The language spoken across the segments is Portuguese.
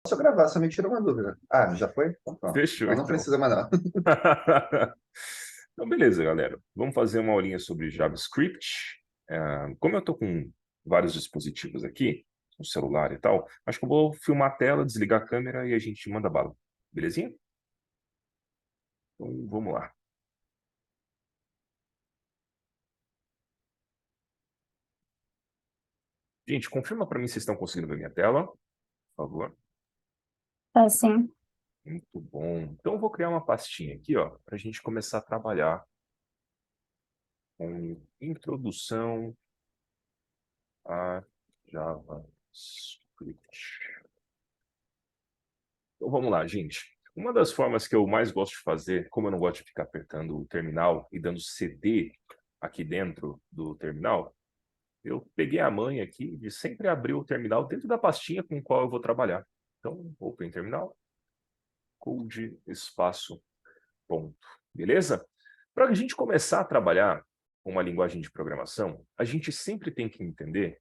Deixa eu gravar, só me tira uma dúvida. Ah, já foi? Então, pronto. Fechou, Então não então. precisa mais não. Então, beleza, galera. Vamos fazer uma aulinha sobre JavaScript. Como eu estou com vários dispositivos aqui, um celular e tal, acho que eu vou filmar a tela, desligar a câmera e a gente manda bala. Belezinha? Então, vamos lá. Gente, confirma para mim se vocês estão conseguindo ver minha tela, por favor. Tá, sim. Muito bom. Então, eu vou criar uma pastinha aqui, ó, para a gente começar a trabalhar com introdução a JavaScript. Então, vamos lá, gente. Uma das formas que eu mais gosto de fazer, como eu não gosto de ficar apertando o terminal e dando CD aqui dentro do terminal, eu peguei a manha aqui de sempre abrir o terminal dentro da pastinha com qual eu vou trabalhar. Então, Open Terminal, Code, espaço, ponto. Beleza? Para a gente começar a trabalhar com uma linguagem de programação, a gente sempre tem que entender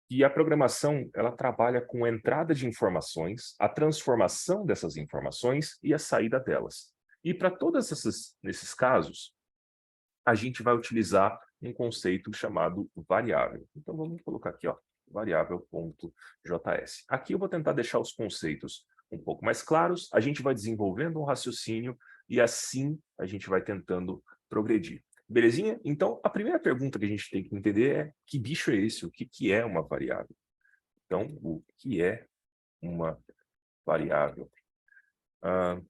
que a programação ela trabalha com a entrada de informações, a transformação dessas informações e a saída delas. E para todos nesses casos, a gente vai utilizar um conceito chamado variável. Então vamos colocar aqui, ó, variável.js. Aqui eu vou tentar deixar os conceitos um pouco mais claros, a gente vai desenvolvendo um raciocínio e assim a gente vai tentando progredir. Belezinha? Então, a primeira pergunta que a gente tem que entender é que bicho é esse? O que é uma variável? Então, o que é uma variável? Ah,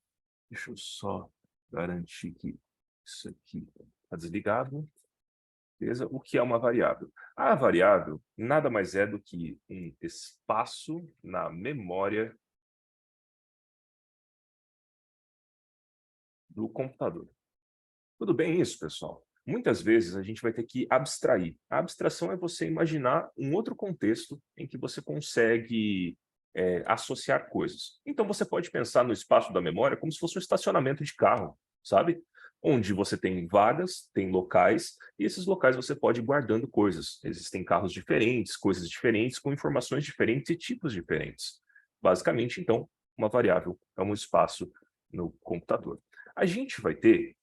deixa eu só garantir que isso aqui está desligado. Beleza? O que é uma variável? A variável nada mais é do que um espaço na memória do computador. Tudo bem isso, pessoal? Muitas vezes a gente vai ter que abstrair. A abstração é você imaginar um outro contexto em que você consegue associar coisas. Então você pode pensar no espaço da memória como se fosse um estacionamento de carro, sabe? Onde você tem vagas, tem locais, e esses locais você pode ir guardando coisas. Existem carros diferentes, coisas diferentes, com informações diferentes e tipos diferentes. Basicamente, então, uma variável é um espaço no computador. A gente vai ter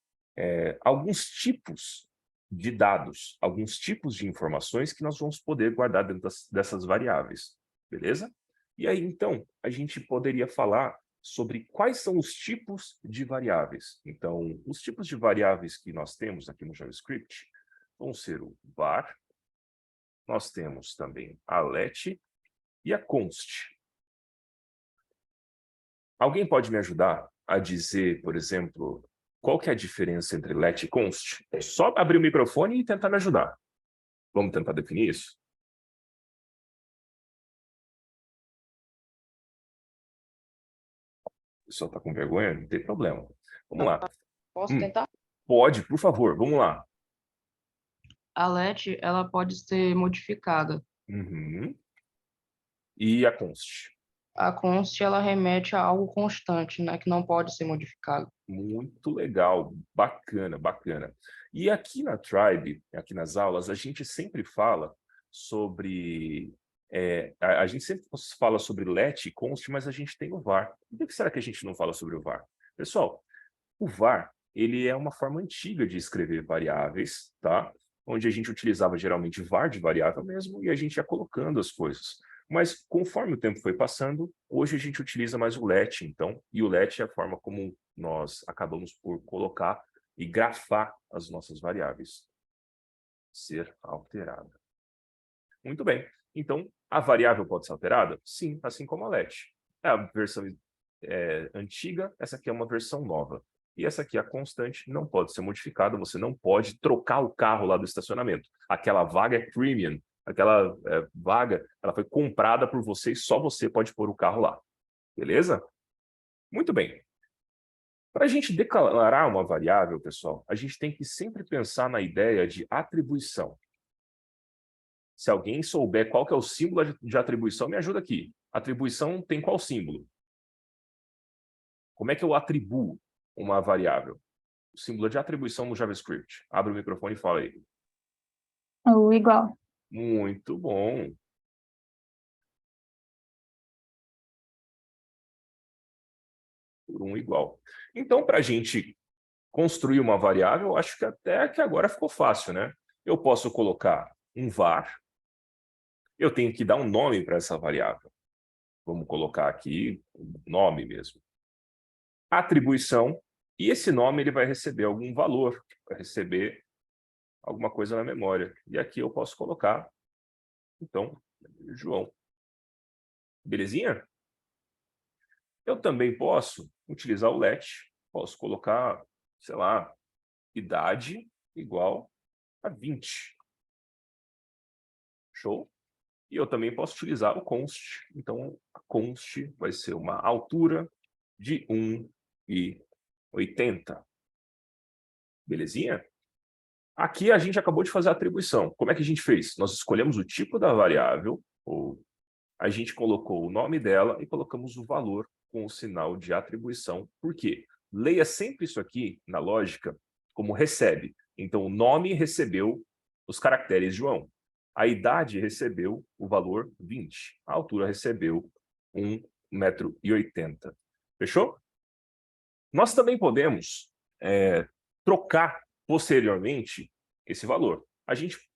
alguns tipos de dados, alguns tipos de informações que nós vamos poder guardar dentro dessas variáveis, beleza? E aí, então, a gente poderia falar sobre quais são os tipos de variáveis. Então, os tipos de variáveis que nós temos aqui no JavaScript vão ser o var, nós temos também a let e a const. Alguém pode me ajudar a dizer, por exemplo, qual que é a diferença entre let e const? É só abrir o microfone e tentar me ajudar. Vamos tentar definir isso? O pessoal está com vergonha? Não tem problema. Vamos lá. Posso tentar? Pode, por favor, vamos lá. A let, ela pode ser modificada. Uhum. E a const? A const, ela remete a algo constante, né, que não pode ser modificado. Muito legal, bacana, bacana. E aqui na Tribe, aqui nas aulas, a gente sempre fala sobre... a gente sempre fala sobre let e const, mas a gente tem o var. Por que será que a gente não fala sobre o var? Pessoal, o var, ele é uma forma antiga de escrever variáveis, tá? Onde a gente utilizava geralmente var de variável mesmo, e a gente ia colocando as coisas. Mas conforme o tempo foi passando, hoje a gente utiliza mais o let, então, e o let é a forma como nós acabamos por colocar e grafar as nossas variáveis. Ser alterada. Muito bem. Então, a variável pode ser alterada? Sim, assim como a let. É a versão antiga, essa aqui é uma versão nova. E essa aqui, a constante, não pode ser modificada, você não pode trocar o carro lá do estacionamento. Aquela vaga é premium, aquela vaga, ela foi comprada por você e só você pode pôr o carro lá. Beleza? Muito bem. Para a gente declarar uma variável, pessoal, a gente tem que sempre pensar na ideia de atribuição. Se alguém souber qual que é o símbolo de atribuição, me ajuda aqui. Atribuição tem qual símbolo? Como é que eu atribuo uma variável? O símbolo de atribuição no JavaScript. Abre o microfone e fala aí. O igual. Muito bom. por 1 igual. Então, para a gente construir uma variável, eu acho que até que agora ficou fácil, né? Eu posso colocar um var, eu tenho que dar um nome para essa variável. Vamos colocar aqui o nome mesmo. Atribuição, e esse nome ele vai receber algum valor, vai receber alguma coisa na memória. E aqui eu posso colocar, então, João. Belezinha? Eu também posso utilizar o let, posso colocar, sei lá, idade igual a 20. Show? E eu também posso utilizar o const. Então, a const vai ser uma altura de 1,80. Belezinha? Aqui a gente acabou de fazer a atribuição. Como é que a gente fez? Nós escolhemos o tipo da variável, ou a gente colocou o nome dela e colocamos o valor com o sinal de atribuição. Por quê? Leia sempre isso aqui na lógica como recebe. Então, o nome recebeu os caracteres João. A idade recebeu o valor 20. A altura recebeu 1,80 m. Fechou? Nós também podemos trocar posteriormente esse valor.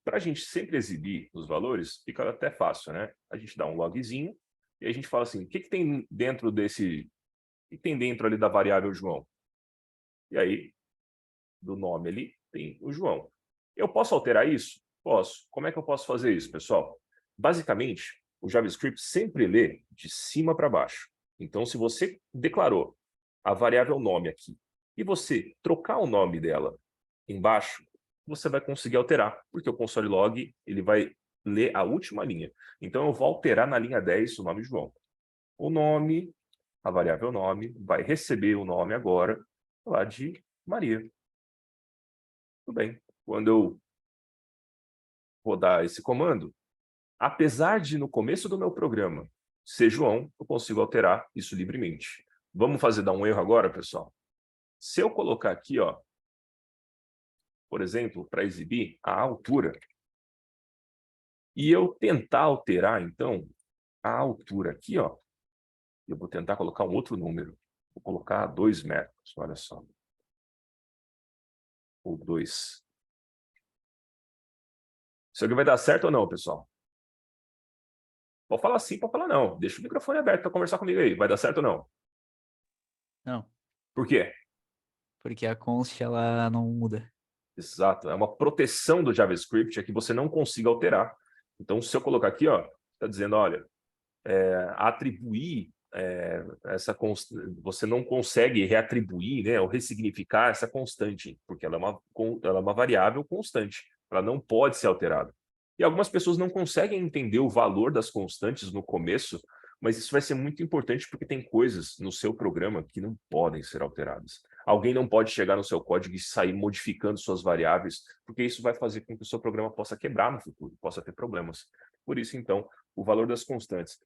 Para a gente sempre exibir os valores, fica até fácil, né? A gente dá um logzinho e a gente fala assim, o que tem dentro desse... O que tem dentro ali da variável João? E aí, do nome ali, tem o João. Eu posso alterar isso? Posso. Como é que eu posso fazer isso, pessoal? Basicamente, o JavaScript sempre lê de cima para baixo. Então, se você declarou a variável nome aqui e você trocar o nome dela embaixo, você vai conseguir alterar, porque o console log ele vai ler a última linha. Então, eu vou alterar na linha 10 o nome João. O nome, a variável nome, vai receber o nome agora lá de Maria. Tudo bem. Quando eu rodar esse comando, apesar de no começo do meu programa ser João, eu consigo alterar isso livremente. Vamos dar um erro agora, pessoal? Se eu colocar aqui, ó, por exemplo, para exibir a altura, e eu tentar alterar, então, a altura aqui, ó, eu vou tentar colocar um outro número. Vou colocar 2 metros, olha só. Ou 2. Isso aqui vai dar certo ou não, pessoal? Pode falar sim, pode falar não. Deixa o microfone aberto para conversar comigo aí. Vai dar certo ou não? Não, Por quê? porque a const ela não muda. Exato. É uma proteção do JavaScript, é que você não consiga alterar. Então, se eu colocar aqui, ó, está dizendo, olha, atribuir você não consegue reatribuir, né, ou ressignificar essa constante, porque ela é uma variável constante. Ela não pode ser alterada. E algumas pessoas não conseguem entender o valor das constantes no começo, mas isso vai ser muito importante porque tem coisas no seu programa que não podem ser alteradas. Alguém não pode chegar no seu código e sair modificando suas variáveis, porque isso vai fazer com que o seu programa possa quebrar no futuro, possa ter problemas. Por isso, então, o valor das constantes.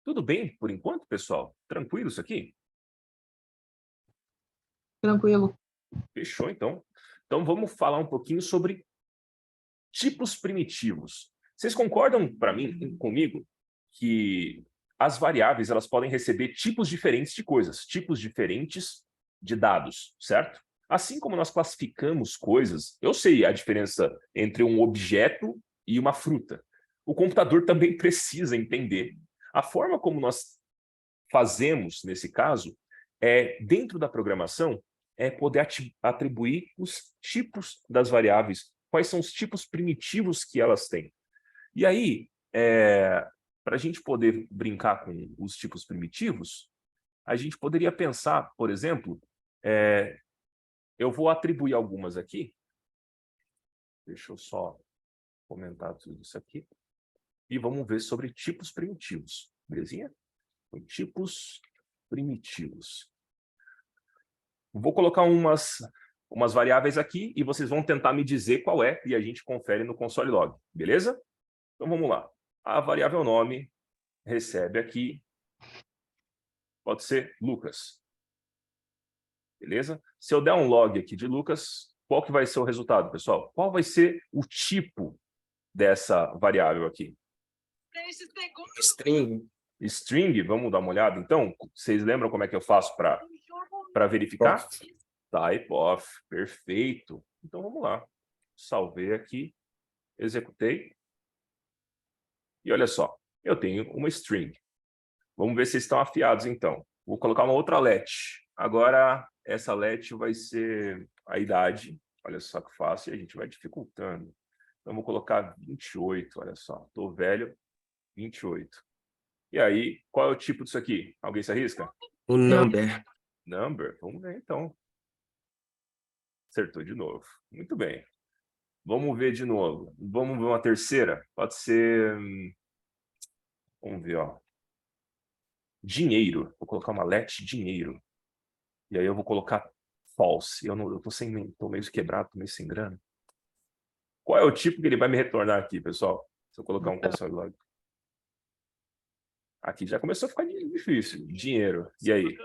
Tudo bem por enquanto, pessoal? Tranquilo isso aqui? Tranquilo. Fechou, então. Então, vamos falar um pouquinho sobre tipos primitivos. Vocês concordam comigo que as variáveis elas podem receber tipos diferentes de coisas, tipos diferentes de dados, certo? Assim como nós classificamos coisas, eu sei a diferença entre um objeto e uma fruta. O computador também precisa entender. A forma como nós fazemos, nesse caso, dentro da programação, é poder atribuir os tipos das variáveis, quais são os tipos primitivos que elas têm. E aí, para a gente poder brincar com os tipos primitivos, a gente poderia pensar, por exemplo, eu vou atribuir algumas aqui. Deixa eu só comentar tudo isso aqui. E vamos ver sobre tipos primitivos. Belezinha? Tipos primitivos. Vou colocar umas variáveis aqui e vocês vão tentar me dizer qual é e a gente confere no console log. Beleza? Então vamos lá. A variável nome recebe aqui, pode ser Lucas. Beleza? Se eu der um log aqui de Lucas, qual que vai ser o resultado, pessoal? Qual vai ser o tipo dessa variável aqui? String. String, vamos dar uma olhada então? Vocês lembram como é que eu faço para Para verificar? Off. Type of, perfeito. Então vamos lá. Salvei aqui, executei. E olha só, eu tenho uma string. Vamos ver se estão afiados então. Vou colocar uma outra let. Agora essa let vai ser a idade. Olha só que fácil, e a gente vai dificultando. Então vou colocar 28, olha só. Estou velho, 28. E aí, qual é o tipo disso aqui? Alguém se arrisca? O number. Number, vamos ver então. Acertou de novo. Muito bem. Vamos ver de novo. Vamos ver uma terceira? Pode ser... Vamos ver, ó. Dinheiro. Vou colocar uma let dinheiro. E aí eu vou colocar false. Eu tô meio quebrado, tô meio sem grana. Qual é o tipo que ele vai me retornar aqui, pessoal? Se eu colocar um console log. Aqui já começou a ficar difícil. Dinheiro. E aí?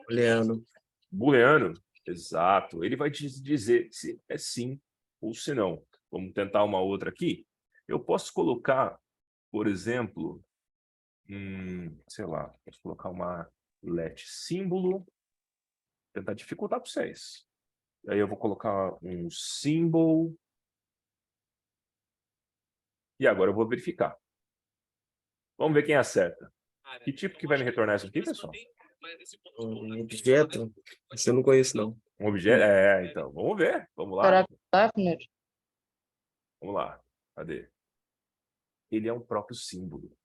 Booleano. Booleano? Exato. Ele vai dizer se é sim ou se não. Vamos tentar uma outra aqui. Eu posso colocar, por exemplo, sei lá, posso colocar uma let símbolo. Tentar dificultar para vocês. Aí eu vou colocar um symbol. E agora eu vou verificar. Vamos ver quem acerta. Que tipo que vai me retornar isso aqui, pessoal? Um objeto? Esse eu não conheço, não. Um objeto? Então, vamos ver. Vamos lá. Será que é definite? Vamos lá. Cadê? Ele é um próprio símbolo.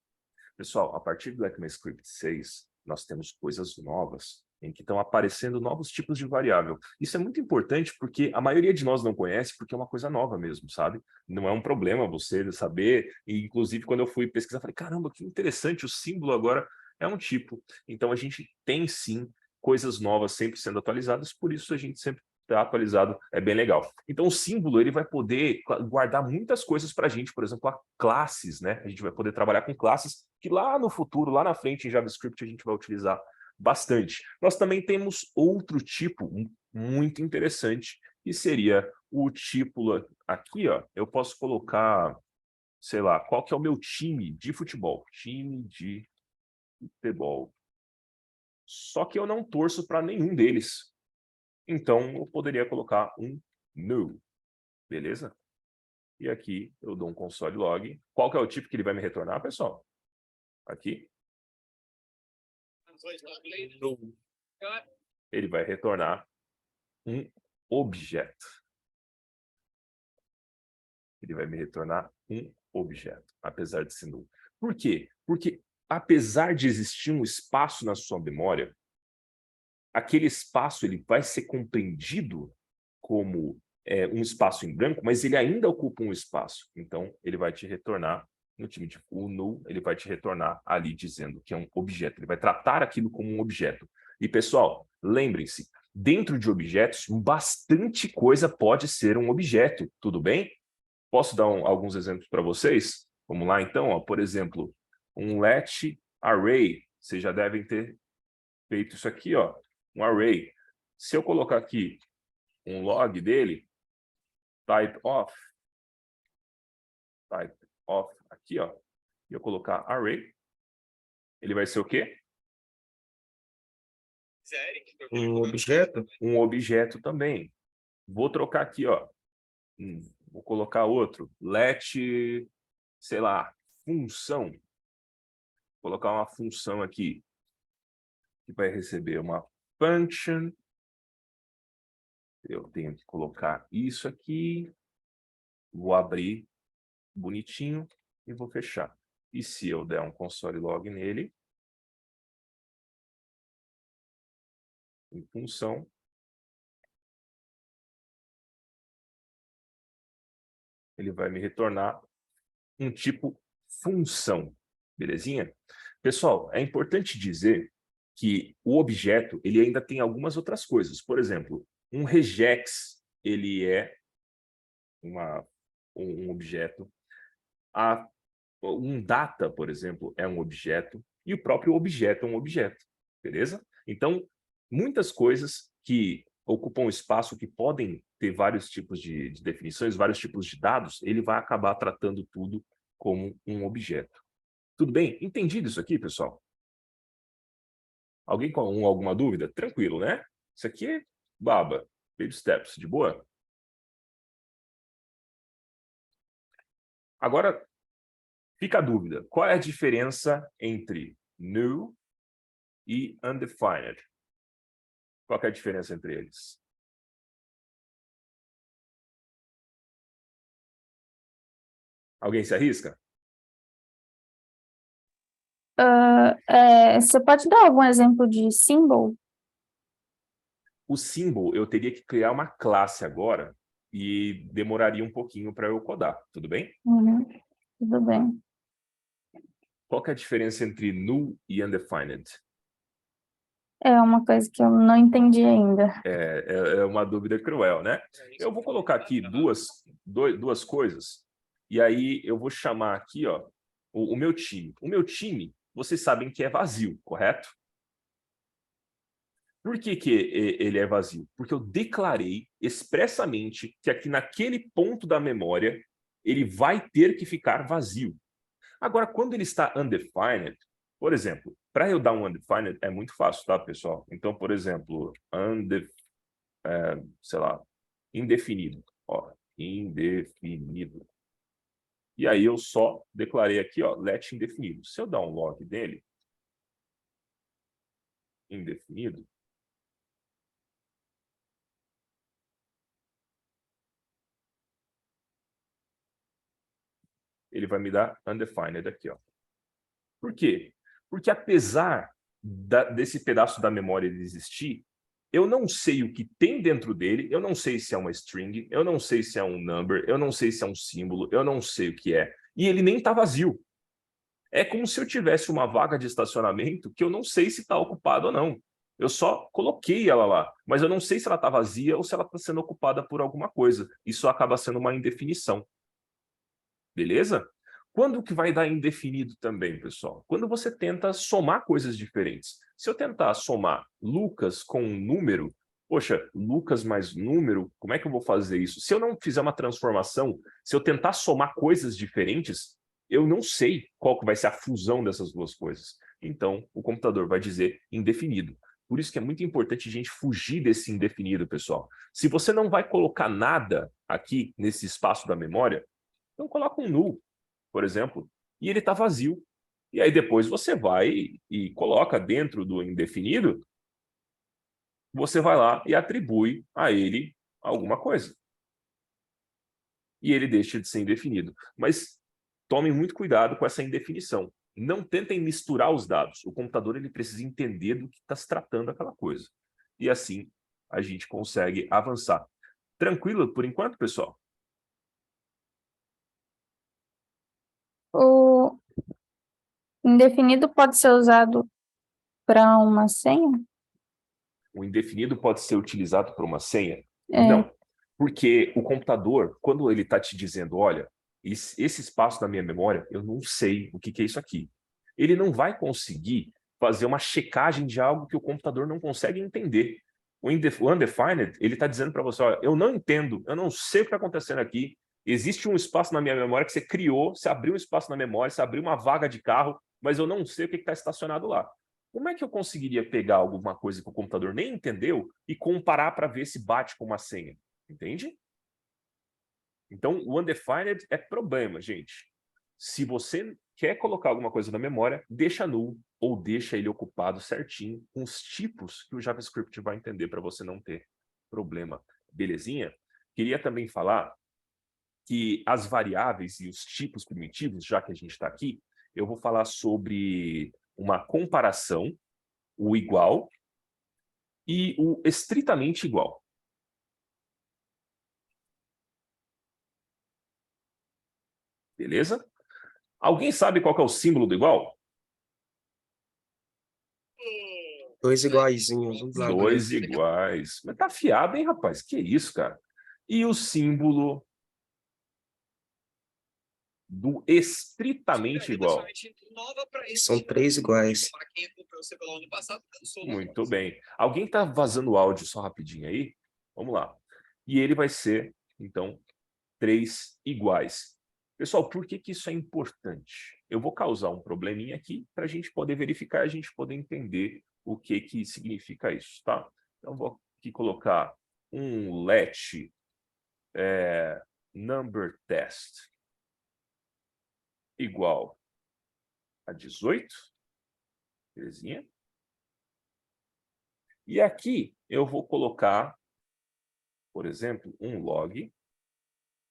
Pessoal, a partir do ECMAScript 6, nós temos coisas novas em que estão aparecendo novos tipos de variável. Isso é muito importante porque a maioria de nós não conhece porque é uma coisa nova mesmo, sabe? Não é um problema você saber. E, inclusive, quando eu fui pesquisar, falei, caramba, que interessante, o símbolo agora é um tipo. Então, a gente tem, sim, coisas novas sempre sendo atualizadas, por isso a gente sempre está atualizado, é bem legal. Então, o símbolo ele vai poder guardar muitas coisas para a gente, por exemplo, classes, né? A gente vai poder trabalhar com classes que lá no futuro, lá na frente, em JavaScript, a gente vai utilizar bastante. Nós também temos outro tipo muito interessante, que seria o tipo aqui, ó. Eu posso colocar, sei lá, qual que é o meu time de futebol? Time de futebol. Só que eu não torço para nenhum deles. Então, eu poderia colocar um no, beleza? E aqui eu dou um console log. Qual que é o tipo que ele vai me retornar, pessoal? Aqui. Ele vai retornar um objeto. Ele vai me retornar um objeto, apesar de ser nulo. Por quê? Porque, apesar de existir um espaço na sua memória, aquele espaço ele vai ser compreendido como um espaço em branco, mas ele ainda ocupa um espaço. Então, ele vai te retornar, no time de null, ele vai te retornar ali dizendo que é um objeto. Ele vai tratar aquilo como um objeto. E, pessoal, lembrem-se, dentro de objetos, bastante coisa pode ser um objeto, tudo bem? Posso dar alguns exemplos para vocês? Vamos lá, então. Ó, por exemplo, um let array. Vocês já devem ter feito isso aqui, ó, um array. Se eu colocar aqui um log dele, type of aqui, ó, e eu colocar array, ele vai ser o quê? Um objeto? Um objeto também. Vou trocar aqui, ó. Vou colocar outro. Let, sei lá, função. Vou colocar uma função aqui que vai receber uma function. Eu tenho que colocar isso aqui. Vou abrir bonitinho e vou fechar. E se eu der um console log nele, em função, ele vai me retornar um tipo função, belezinha? Pessoal, é importante dizer que o objeto ele ainda tem algumas outras coisas. Por exemplo, um regex, ele é um objeto. Um data, por exemplo, é um objeto. E o próprio objeto é um objeto, beleza? Então, muitas coisas que ocupam espaço, que podem ter vários tipos de definições, vários tipos de dados, ele vai acabar tratando tudo como um objeto. Tudo bem? Entendido isso aqui, pessoal? Alguém com alguma dúvida? Tranquilo, né? Isso aqui é baba. Baby steps, de boa? Agora, fica a dúvida. Qual é a diferença entre new e undefined? Qual que é a diferença entre eles? Alguém se arrisca? Você pode dar algum exemplo de symbol? O symbol, eu teria que criar uma classe agora e demoraria um pouquinho para eu codar, tudo bem? Uhum, tudo bem. Qual que é a diferença entre null e undefined? É uma coisa que eu não entendi ainda. É uma dúvida cruel, né? Eu vou colocar aqui duas coisas, e aí eu vou chamar aqui, ó, o meu time. O meu time, vocês sabem que é vazio, correto? Por que ele é vazio? Porque eu declarei expressamente que aqui naquele ponto da memória ele vai ter que ficar vazio. Agora, quando ele está undefined, por exemplo, para eu dar um undefined é muito fácil, tá, pessoal? Então, por exemplo, sei lá, indefinido. Ó, indefinido. E aí eu só declarei aqui, ó, let indefinido. Se eu dar um log dele, indefinido, ele vai me dar undefined aqui, ó. Por quê? Porque apesar desse pedaço da memória existir, eu não sei o que tem dentro dele, eu não sei se é uma string, eu não sei se é um number, eu não sei se é um símbolo, eu não sei o que é. E ele nem está vazio. É como se eu tivesse uma vaga de estacionamento que eu não sei se está ocupada ou não. Eu só coloquei ela lá, mas eu não sei se ela está vazia ou se ela está sendo ocupada por alguma coisa. Isso acaba sendo uma indefinição. Beleza? Quando que vai dar indefinido também, pessoal? Quando você tenta somar coisas diferentes. Se eu tentar somar Lucas com um número, poxa, Lucas mais número, como é que eu vou fazer isso? Se eu não fizer uma transformação, se eu tentar somar coisas diferentes, eu não sei qual que vai ser a fusão dessas duas coisas. Então, o computador vai dizer indefinido. Por isso que é muito importante a gente fugir desse indefinido, pessoal. Se você não vai colocar nada aqui nesse espaço da memória, então coloca um null, por exemplo, e ele está vazio. E aí depois você vai e coloca dentro do indefinido, você vai lá e atribui a ele alguma coisa. E ele deixa de ser indefinido. Mas tomem muito cuidado com essa indefinição. Não tentem misturar os dados. O computador ele precisa entender do que está se tratando aquela coisa. E assim a gente consegue avançar. Tranquilo por enquanto, pessoal? O indefinido pode ser usado para uma senha? O indefinido pode ser utilizado para uma senha? É. Não, porque o computador, quando ele está te dizendo, olha, esse espaço da minha memória, eu não sei o que é isso aqui. Ele não vai conseguir fazer uma checagem de algo que o computador não consegue entender. O undefined, ele está dizendo para você, olha, eu não entendo, eu não sei o que está acontecendo aqui, existe um espaço na minha memória que você criou, você abriu um espaço na memória, você abriu uma vaga de carro, mas eu não sei o que está estacionado lá. Como é que eu conseguiria pegar alguma coisa que o computador nem entendeu e comparar para ver se bate com uma senha? Entende? Então, o undefined é problema, gente. Se você quer colocar alguma coisa na memória, deixa null ou deixa ele ocupado certinho com os tipos que o JavaScript vai entender para você não ter problema. Belezinha? Queria também falar que as variáveis e os tipos primitivos, já que a gente está aqui, eu vou falar sobre uma comparação, o igual e o estritamente igual. Beleza? Alguém sabe qual que é o símbolo do igual? Dois iguaizinhos, um do lado do outro. Dois iguais. Mas tá afiado, hein, rapaz? Que isso, cara? E o símbolo do estritamente igual? São três iguais. Muito bem. Alguém está vazando o áudio só rapidinho aí? Vamos lá. E ele vai ser, então, 3 iguais. Pessoal, por que isso é importante? Eu vou causar um probleminha aqui para a gente poder verificar, a gente poder entender o que significa isso, tá? Então, vou que colocar um let number test igual a 18. Belezinha? E aqui eu vou colocar, por exemplo, um log.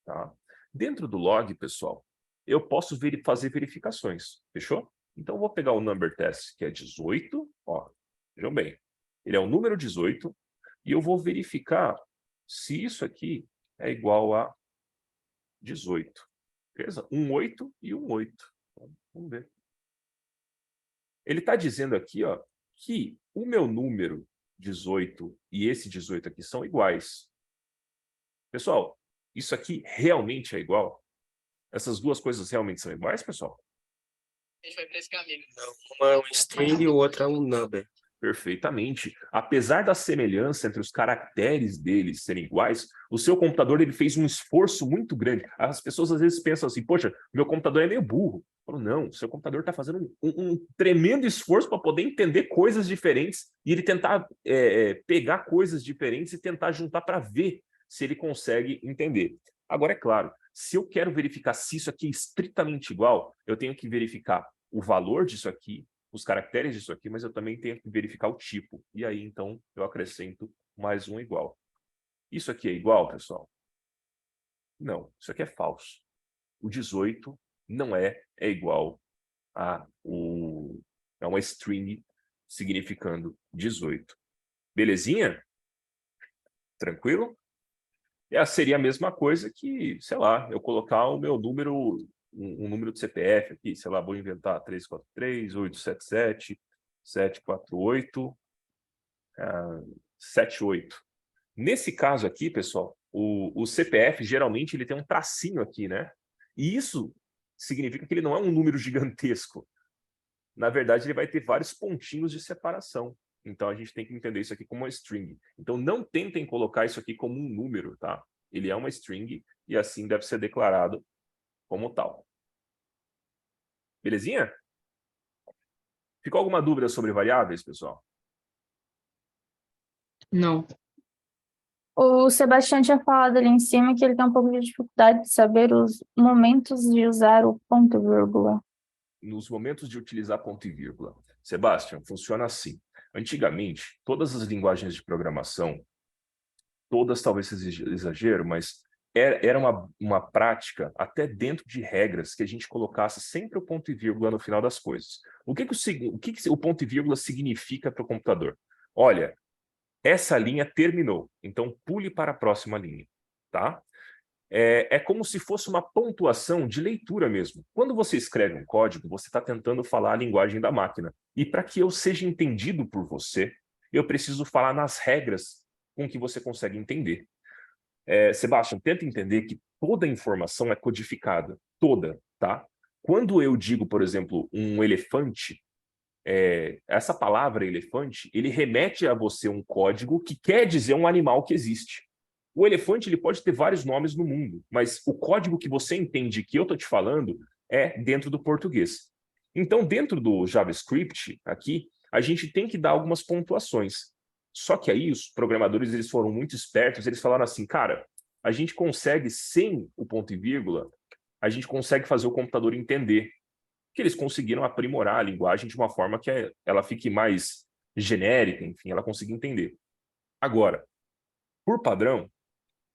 Tá? Dentro do log, pessoal, eu posso fazer verificações. Fechou? Então, eu vou pegar o number test, que é 18. Ó, vejam bem. Ele é o número 18. E eu vou verificar se isso aqui é igual a 18. Beleza? 8 e 8. Então, vamos ver. Ele está dizendo aqui, ó, que o meu número 18 e esse 18 aqui são iguais. Pessoal, isso aqui realmente é igual? Essas duas coisas realmente são iguais, pessoal? A gente vai para esse caminho. Não, uma é um string e o outro é um number. Perfeitamente. Apesar da semelhança entre os caracteres deles serem iguais, o seu computador ele fez um esforço muito grande. As pessoas às vezes pensam assim, poxa, meu computador é meio burro. Eu falo, não, seu computador está fazendo um tremendo esforço para poder entender coisas diferentes e ele tentar pegar coisas diferentes e tentar juntar para ver se ele consegue entender. Agora, é claro, se eu quero verificar se isso aqui é estritamente igual, eu tenho que verificar o valor disso aqui, os caracteres disso aqui, mas eu também tenho que verificar o tipo. E aí, então, eu acrescento mais um igual. Isso aqui é igual, pessoal? Não, isso aqui é falso. O 18 não é igual a uma string significando 18. Belezinha? Tranquilo? Seria a mesma coisa que, sei lá, eu colocar o meu número, um número de CPF aqui, sei lá, vou inventar 343, 877, 748, 78. Nesse caso aqui, pessoal, o CPF geralmente ele tem um tracinho aqui, né? E isso significa que ele não é um número gigantesco. Na verdade, ele vai ter vários pontinhos de separação. Então, a gente tem que entender isso aqui como uma string. Então, não tentem colocar isso aqui como um número, tá? Ele é uma string e assim deve ser declarado como tal. Belezinha? Ficou alguma dúvida sobre variáveis, pessoal? Não. O Sebastião tinha falado ali em cima que ele tem um pouco de dificuldade de saber os momentos de usar o ponto e vírgula. Nos momentos de utilizar ponto e vírgula. Sebastião, funciona assim. Antigamente, todas as linguagens de programação, todas talvez seja exagero, mas era uma prática, até dentro de regras, que a gente colocasse sempre o ponto e vírgula no final das coisas. O que o ponto e vírgula significa para o computador? Olha, essa linha terminou, então pule para a próxima linha, tá? É como se fosse uma pontuação de leitura mesmo. Quando você escreve um código, você está tentando falar a linguagem da máquina. E para que eu seja entendido por você, eu preciso falar nas regras com que você consegue entender. Sebastião, tenta entender que toda informação é codificada. Toda, tá? Quando eu digo, por exemplo, um elefante, essa palavra elefante, ele remete a você um código que quer dizer um animal que existe. O elefante ele pode ter vários nomes no mundo, mas o código que você entende que eu estou te falando é dentro do português. Então, dentro do JavaScript, aqui, a gente tem que dar algumas pontuações. Só que aí os programadores eles foram muito espertos, eles falaram assim, cara, a gente consegue, sem o ponto e vírgula, a gente consegue fazer o computador entender. Que eles conseguiram aprimorar a linguagem de uma forma que ela fique mais genérica, enfim, ela consiga entender. Agora, por padrão,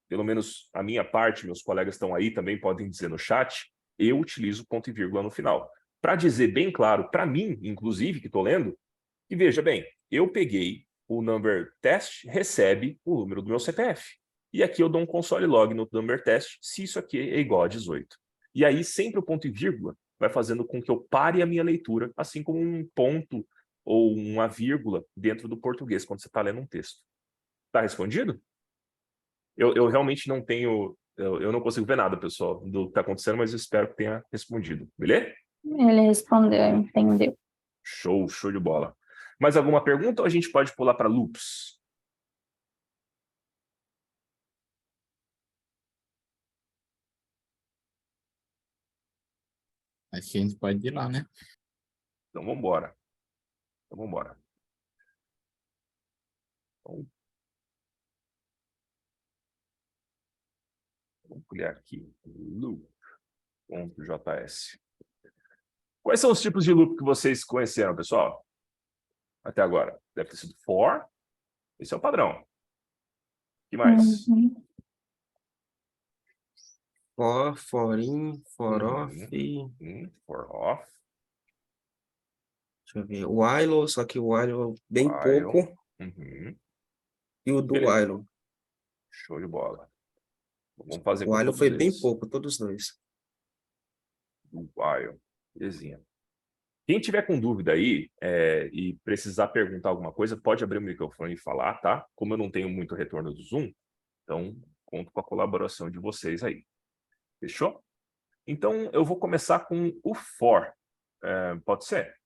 pelo menos a minha parte, meus colegas estão aí, também podem dizer no chat, eu utilizo ponto e vírgula no final. Para dizer bem claro, para mim, inclusive, que estou lendo, que veja bem, eu peguei o number test, recebe o número do meu CPF. E aqui eu dou um console log no number test, se isso aqui é igual a 18. E aí, sempre o ponto e vírgula vai fazendo com que eu pare a minha leitura, assim como um ponto ou uma vírgula dentro do português, quando você está lendo um texto. Está respondido? Eu realmente não tenho... Eu não consigo ver nada, pessoal, do que está acontecendo, mas eu espero que tenha respondido. Beleza? Ele respondeu, entendeu. Show, show de bola. Mais alguma pergunta ou a gente pode pular para loops? Acho que a gente pode ir lá, né? Então, vamos embora. Então, escolher aqui, loop.js. Quais são os tipos de loop que vocês conheceram, pessoal? Até agora. Deve ter sido for. Esse é o padrão. O que mais? Uhum. For in, for off. For off. Deixa eu ver. While, só que o while bem While. pouco. Uhum. E o do Beleza. while. Show de bola. Vamos fazer O com while todos foi bem eles. pouco, todos dois. Do while. Belezinha. Quem tiver com dúvida aí e precisar perguntar alguma coisa, pode abrir o microfone e falar, tá? Como eu não tenho muito retorno do Zoom, então conto com a colaboração de vocês aí. Fechou? Então, eu vou começar com o for. Pode ser?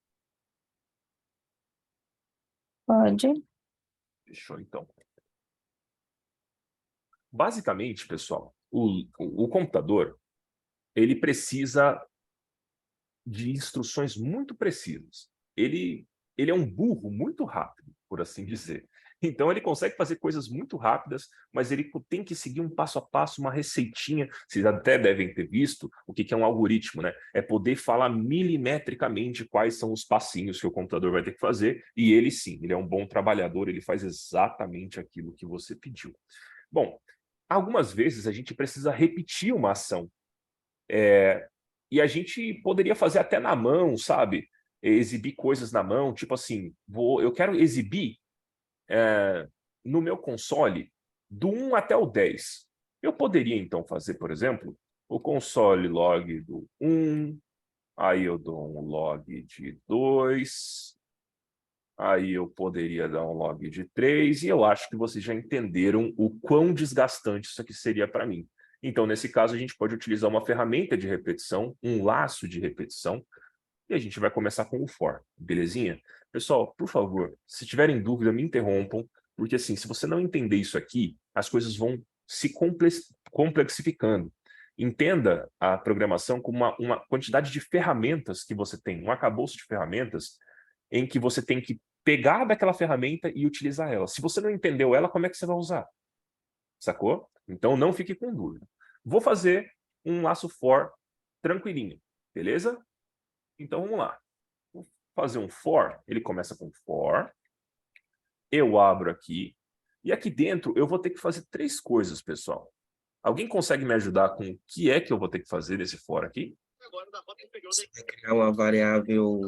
Pode. Fechou, então. Basicamente, pessoal, o computador, ele precisa de instruções muito precisas. Ele é um burro muito rápido, por assim dizer. Então, ele consegue fazer coisas muito rápidas, mas ele tem que seguir um passo a passo, uma receitinha. Vocês até devem ter visto o que é um algoritmo, né? É poder falar milimetricamente quais são os passinhos que o computador vai ter que fazer, e ele sim, ele é um bom trabalhador, ele faz exatamente aquilo que você pediu. Bom, algumas vezes a gente precisa repetir uma ação. E a gente poderia fazer até na mão, sabe? Exibir coisas na mão, tipo assim, eu quero exibir no meu console do 1 até o 10. Eu poderia, então, fazer, por exemplo, o console log do 1, aí eu dou um log de 2, aí eu poderia dar um log de 3, e eu acho que vocês já entenderam o quão desgastante isso aqui seria para mim. Então, nesse caso, a gente pode utilizar uma ferramenta de repetição, um laço de repetição, e a gente vai começar com o for, belezinha? Pessoal, por favor, se tiverem dúvida, me interrompam, porque assim, se você não entender isso aqui, as coisas vão se complexificando. Entenda a programação como uma quantidade de ferramentas que você tem, um arcabouço de ferramentas em que você tem que pegar daquela ferramenta e utilizar ela. Se você não entendeu ela, como é que você vai usar? Sacou? Então, não fique com dúvida. Vou fazer um laço for tranquilinho, beleza? Então, vamos lá. Vou fazer um for. Ele começa com for. Eu abro aqui. E aqui dentro, eu vou ter que fazer 3 coisas, pessoal. Alguém consegue me ajudar com o que é que eu vou ter que fazer nesse for aqui? Você vai criar uma variável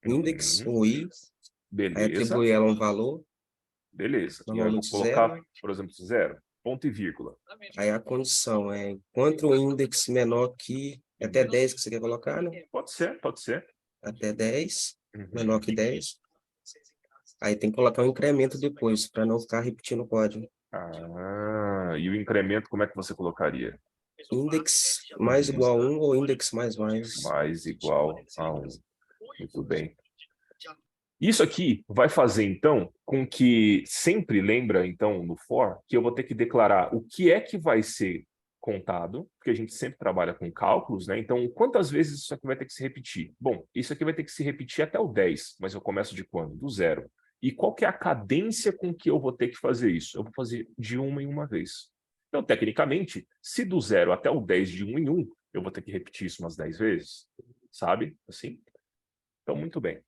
index, ou i, aí Beleza. atribuir ela um valor, Beleza. E eu vou normalmente colocar, 0. por exemplo, 0. Ponto e vírgula. Aí a condição é enquanto o index menor que até 10 que você quer colocar, né? Pode ser, pode ser. Até 10, Uhum. menor que 10. Aí tem que colocar um incremento depois, para não ficar repetindo o código. E o incremento, como é que você colocaria? Index mais igual a 1 ou index mais. Mais igual a 1. Muito bem. Isso aqui vai fazer, então, com que sempre lembra, então, no for, que eu vou ter que declarar o que é que vai ser contado, porque a gente sempre trabalha com cálculos, né? Então, quantas vezes isso aqui vai ter que se repetir? Bom, isso aqui vai ter que se repetir até o 10, mas eu começo de quando? Do 0. E qual que é a cadência com que eu vou ter que fazer isso? Eu vou fazer de uma em uma vez. Então, tecnicamente, se do 0 até o 10 de 1 em 1, eu vou ter que repetir isso umas 10 vezes, sabe? Assim? Então, muito bem.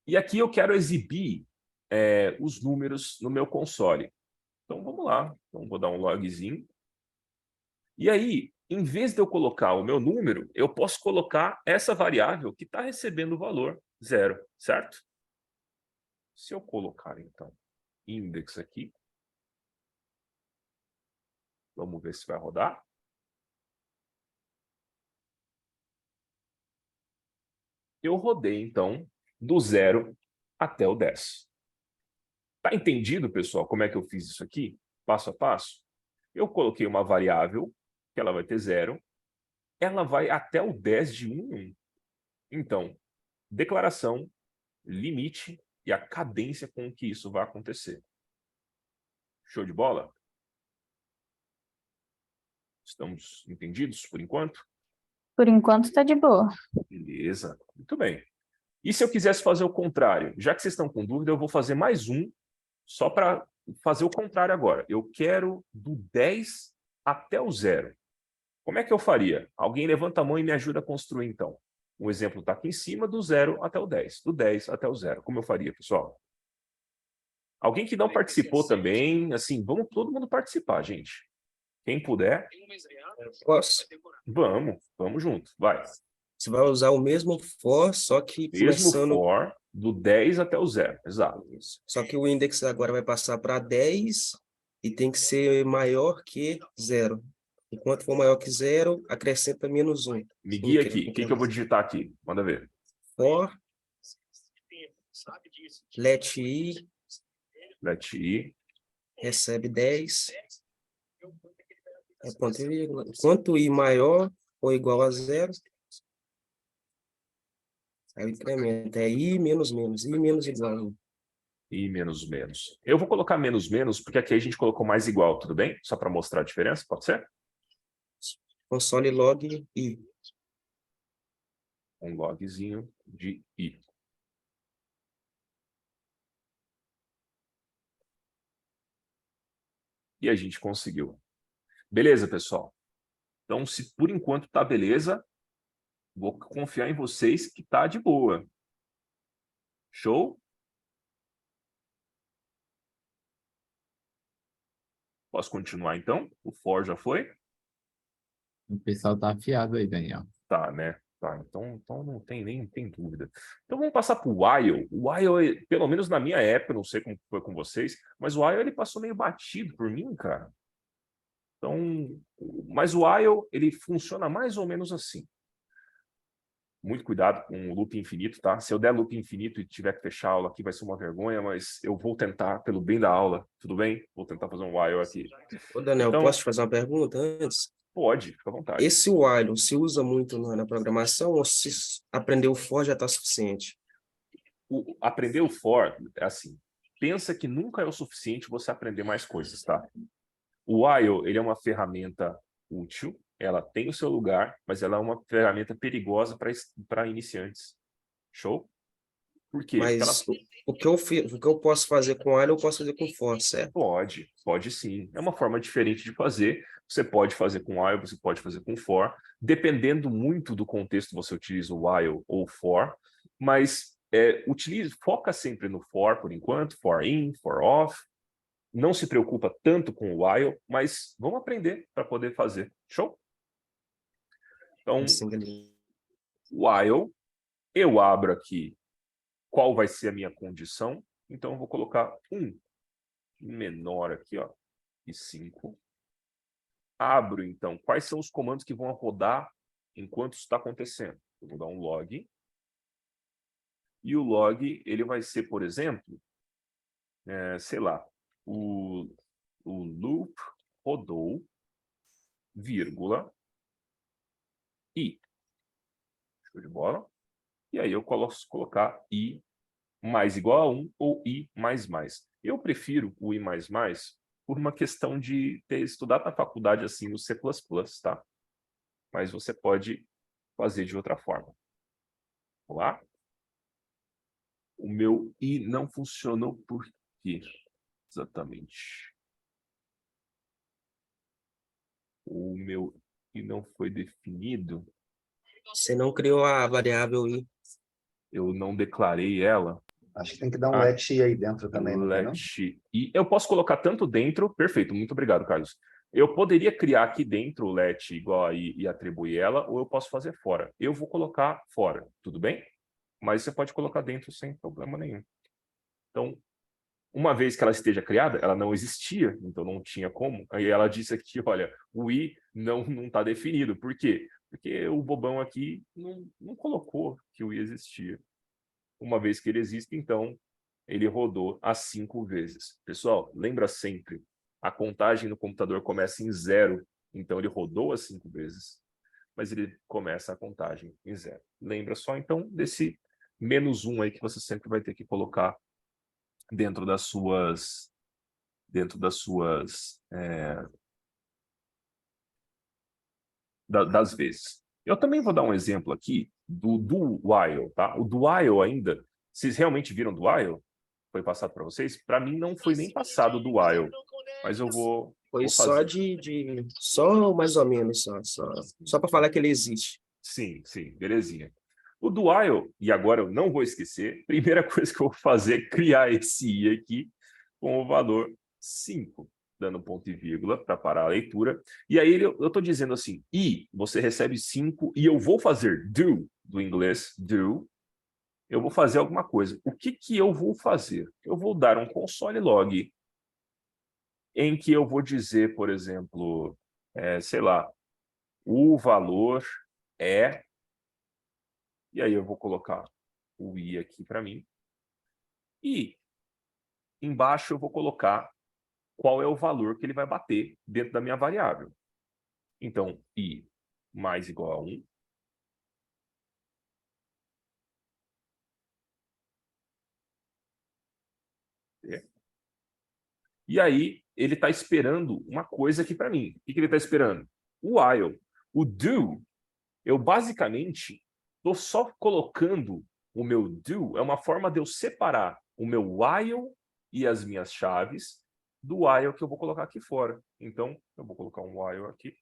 E aqui eu quero exibir os números no meu console. Então, vamos lá. Então, vou dar um logzinho. E aí, em vez de eu colocar o meu número, eu posso colocar essa variável que está recebendo o valor 0, certo? Se eu colocar, então, index aqui, vamos ver se vai rodar. Eu rodei, então, do 0 até o 10. Tá entendido, pessoal, como é que eu fiz isso aqui? Passo a passo? Eu coloquei uma variável, que ela vai ter 0, ela vai até o 10 de 1 em 1. Então, declaração, limite e a cadência com que isso vai acontecer. Show de bola? Estamos entendidos por enquanto? Por enquanto está de boa. Beleza, muito bem. E se eu quisesse fazer o contrário? Já que vocês estão com dúvida, eu vou fazer mais um só para fazer o contrário agora. Eu quero do 10 até o 0. Como é que eu faria? Alguém levanta a mão e me ajuda a construir, então. Um exemplo está aqui em cima, do 0 até o 10. Do 10 até o 0. Como eu faria, pessoal? Alguém que não participou também, assim, vamos todo mundo participar, gente. Quem puder, Posso? vamos junto, vai. Você vai usar o mesmo for, só que Mesmo começando... for, do 10 até o 0, exato. Só que o index agora vai passar para 10 e tem que ser maior que 0. Enquanto for maior que 0, acrescenta menos 1. Me guia aqui, o que eu vou digitar aqui? Manda ver. For let i Let i, recebe 10. É ponto e vírgula. Enquanto i maior ou igual a 0, aí incrementa. É i menos menos. I menos igual a 1. i menos menos. Eu vou colocar menos menos, porque aqui a gente colocou mais igual, tudo bem? Só para mostrar a diferença, pode ser? Console log i. Um logzinho de i. E a gente conseguiu. Beleza, pessoal? Então, se por enquanto tá beleza, vou confiar em vocês que tá de boa. Show? Posso continuar, então? O for já foi? O pessoal tá afiado aí, Daniel. Tá, né? Tá, então não tem nem tem dúvida. Então vamos passar para o while. O while, pelo menos na minha época, não sei como foi com vocês, mas o while ele passou meio batido por mim, cara. Então, mas o while ele funciona mais ou menos assim. Muito cuidado com o loop infinito, tá? Se eu der loop infinito e tiver que fechar a aula aqui, vai ser uma vergonha, mas eu vou tentar, pelo bem da aula, tudo bem? Vou tentar fazer um while aqui. Ô, Daniel, Então, posso te fazer uma pergunta antes? pode, fica à vontade. Esse while se usa muito na programação ou se aprender o for já está suficiente? Aprender o for, é assim, pensa que nunca é o suficiente você aprender mais coisas, tá? O while, ele é uma ferramenta útil, ela tem o seu lugar, mas ela é uma ferramenta perigosa para iniciantes. Show? Por quê? Porque ela Mas o que eu posso fazer com while, eu posso fazer com for, certo? pode sim. É uma forma diferente de fazer. Você pode fazer com while, você pode fazer com for. Dependendo muito do contexto, você utiliza o while ou for, mas foca sempre no for por enquanto, for in, for off. Não se preocupa tanto com o while, mas vamos aprender para poder fazer. Show? Então, while, eu abro aqui qual vai ser a minha condição. Então, eu vou colocar 1 menor aqui, ó, e 5. Abro, então, quais são os comandos que vão rodar enquanto isso está acontecendo. Eu vou dar um log. E o log, ele vai ser, por exemplo, sei lá, o loop rodou, vírgula, i. Show de bola. E aí eu posso colocar i mais igual a 1 ou i mais mais. Eu prefiro o i mais mais por uma questão de ter estudado na faculdade assim no C++, tá? Mas você pode fazer de outra forma. Vamos lá? O meu i não funcionou por quê? Exatamente. O meu i não foi definido. Você não criou a variável i. Eu não declarei ela. Acho que tem que dar um let i aí dentro também, não tem, não? Let i. Eu posso colocar tanto dentro. Perfeito, muito obrigado, Carlos. Eu poderia criar aqui dentro o let igual a i e atribuir ela, ou eu posso fazer fora. Eu vou colocar fora, tudo bem? Mas você pode colocar dentro sem problema nenhum. Então, uma vez que ela esteja criada, ela não existia, então não tinha como. Aí ela disse aqui, olha, o i não está definido. Por quê? Porque o bobão aqui não colocou que o i existia. Uma vez que ele existe, então, ele rodou as 5 vezes. Pessoal, lembra sempre, a contagem no computador começa em 0, então ele rodou as 5 vezes, mas ele começa a contagem em 0. Lembra só, então, desse -1 aí que você sempre vai ter que colocar dentro das suas das vezes. Eu também vou dar um exemplo aqui do while, tá? O do while ainda, vocês realmente viram do while? foi passado para vocês, para mim não foi nem passado do while, mas eu vou Foi vou só fazer. só mais ou menos, só para falar que ele existe. Sim, sim, belezinha. O do while, e agora eu não vou esquecer, primeira coisa que eu vou fazer é criar esse i aqui com o valor 5, dando ponto e vírgula para parar a leitura. E aí eu estou dizendo assim, e você recebe 5 e eu vou fazer do inglês, do, eu vou fazer alguma coisa. O que que eu vou fazer? Eu vou dar um console log em que eu vou dizer, por exemplo, sei lá, o valor é... E aí eu vou colocar o i aqui para mim. E embaixo eu vou colocar qual é o valor que ele vai bater dentro da minha variável. Então, i mais igual a 1. E aí, ele está esperando uma coisa aqui para mim. O que ele está esperando? O while. O do, eu basicamente estou só colocando o meu do, é uma forma de eu separar o meu while e as minhas chaves do while que eu vou colocar aqui fora. Então, eu vou colocar um while aqui.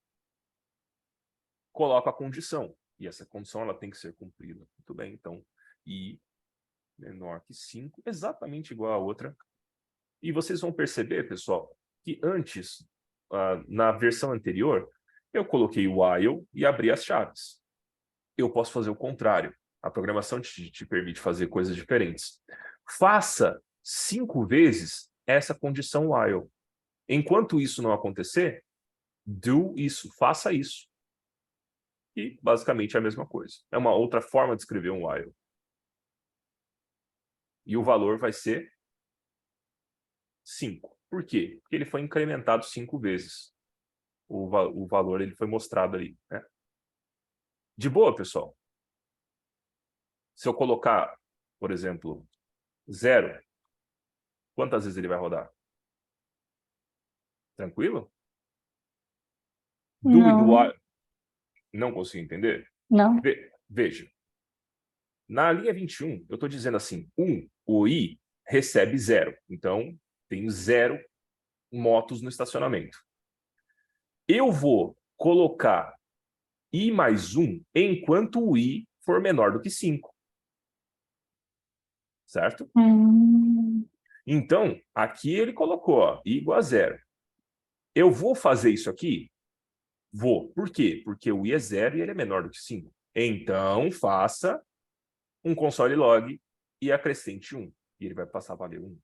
Coloco a condição. E essa condição ela tem que ser cumprida. Muito bem, então, i menor que 5, exatamente igual a outra. E vocês vão perceber, pessoal, que antes, na versão anterior, eu coloquei o while e abri as chaves. Eu posso fazer o contrário. A programação te permite fazer coisas diferentes. Faça 5 vezes essa condição while. Enquanto isso não acontecer, do isso, faça isso. E basicamente é a mesma coisa. É uma outra forma de escrever um while. E o valor vai ser 5. Por quê? Porque ele foi incrementado 5 vezes. O valor ele foi mostrado ali. Né? De boa, pessoal? Se eu colocar, por exemplo, 0, quantas vezes ele vai rodar? Tranquilo? Do e do Não, while. Não consigo entender? não. Veja. Na linha 21, eu estou dizendo assim, o i recebe 0. Então, tem 0 motos no estacionamento. Eu vou colocar i mais 1 enquanto o i for menor do que 5. Certo? Então, aqui ele colocou ó, i igual a 0. Eu vou fazer isso aqui? Vou. Por quê? Porque o i é 0 e ele é menor do que 5. Então, faça um console log e acrescente 1. E ele vai passar a valer 1.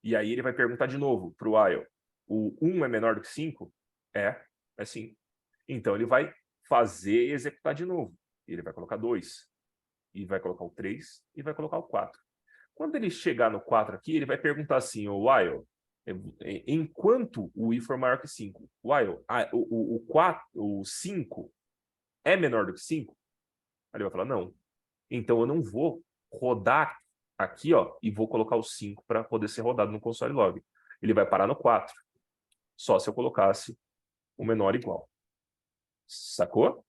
E aí ele vai perguntar de novo para o while. O 1 é menor do que 5? É sim. Então ele vai fazer e executar de novo. Ele vai colocar 2. E vai colocar o 3 e vai colocar o 4. Quando ele chegar no 4 aqui, ele vai perguntar assim, o while, enquanto o i for maior que 5, while, o 5 é menor do que 5? Aí ele vai falar, não. Então eu não vou rodar aqui, ó, e vou colocar o 5 para poder ser rodado no console log. Ele vai parar no 4. Só se eu colocasse o menor igual. Sacou?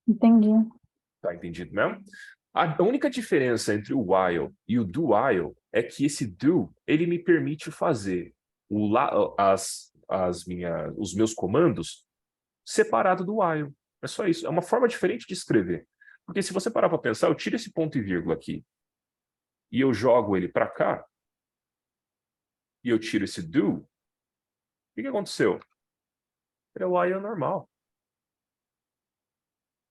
Entendi. Tá entendido mesmo? A única diferença entre o while e o do while é que esse do, ele me permite fazer os meus comandos separado do while. É só isso. É uma forma diferente de escrever. Porque se você parar para pensar, eu tiro esse ponto e vírgula aqui e eu jogo ele para cá e eu tiro esse do, o que aconteceu? É o while normal.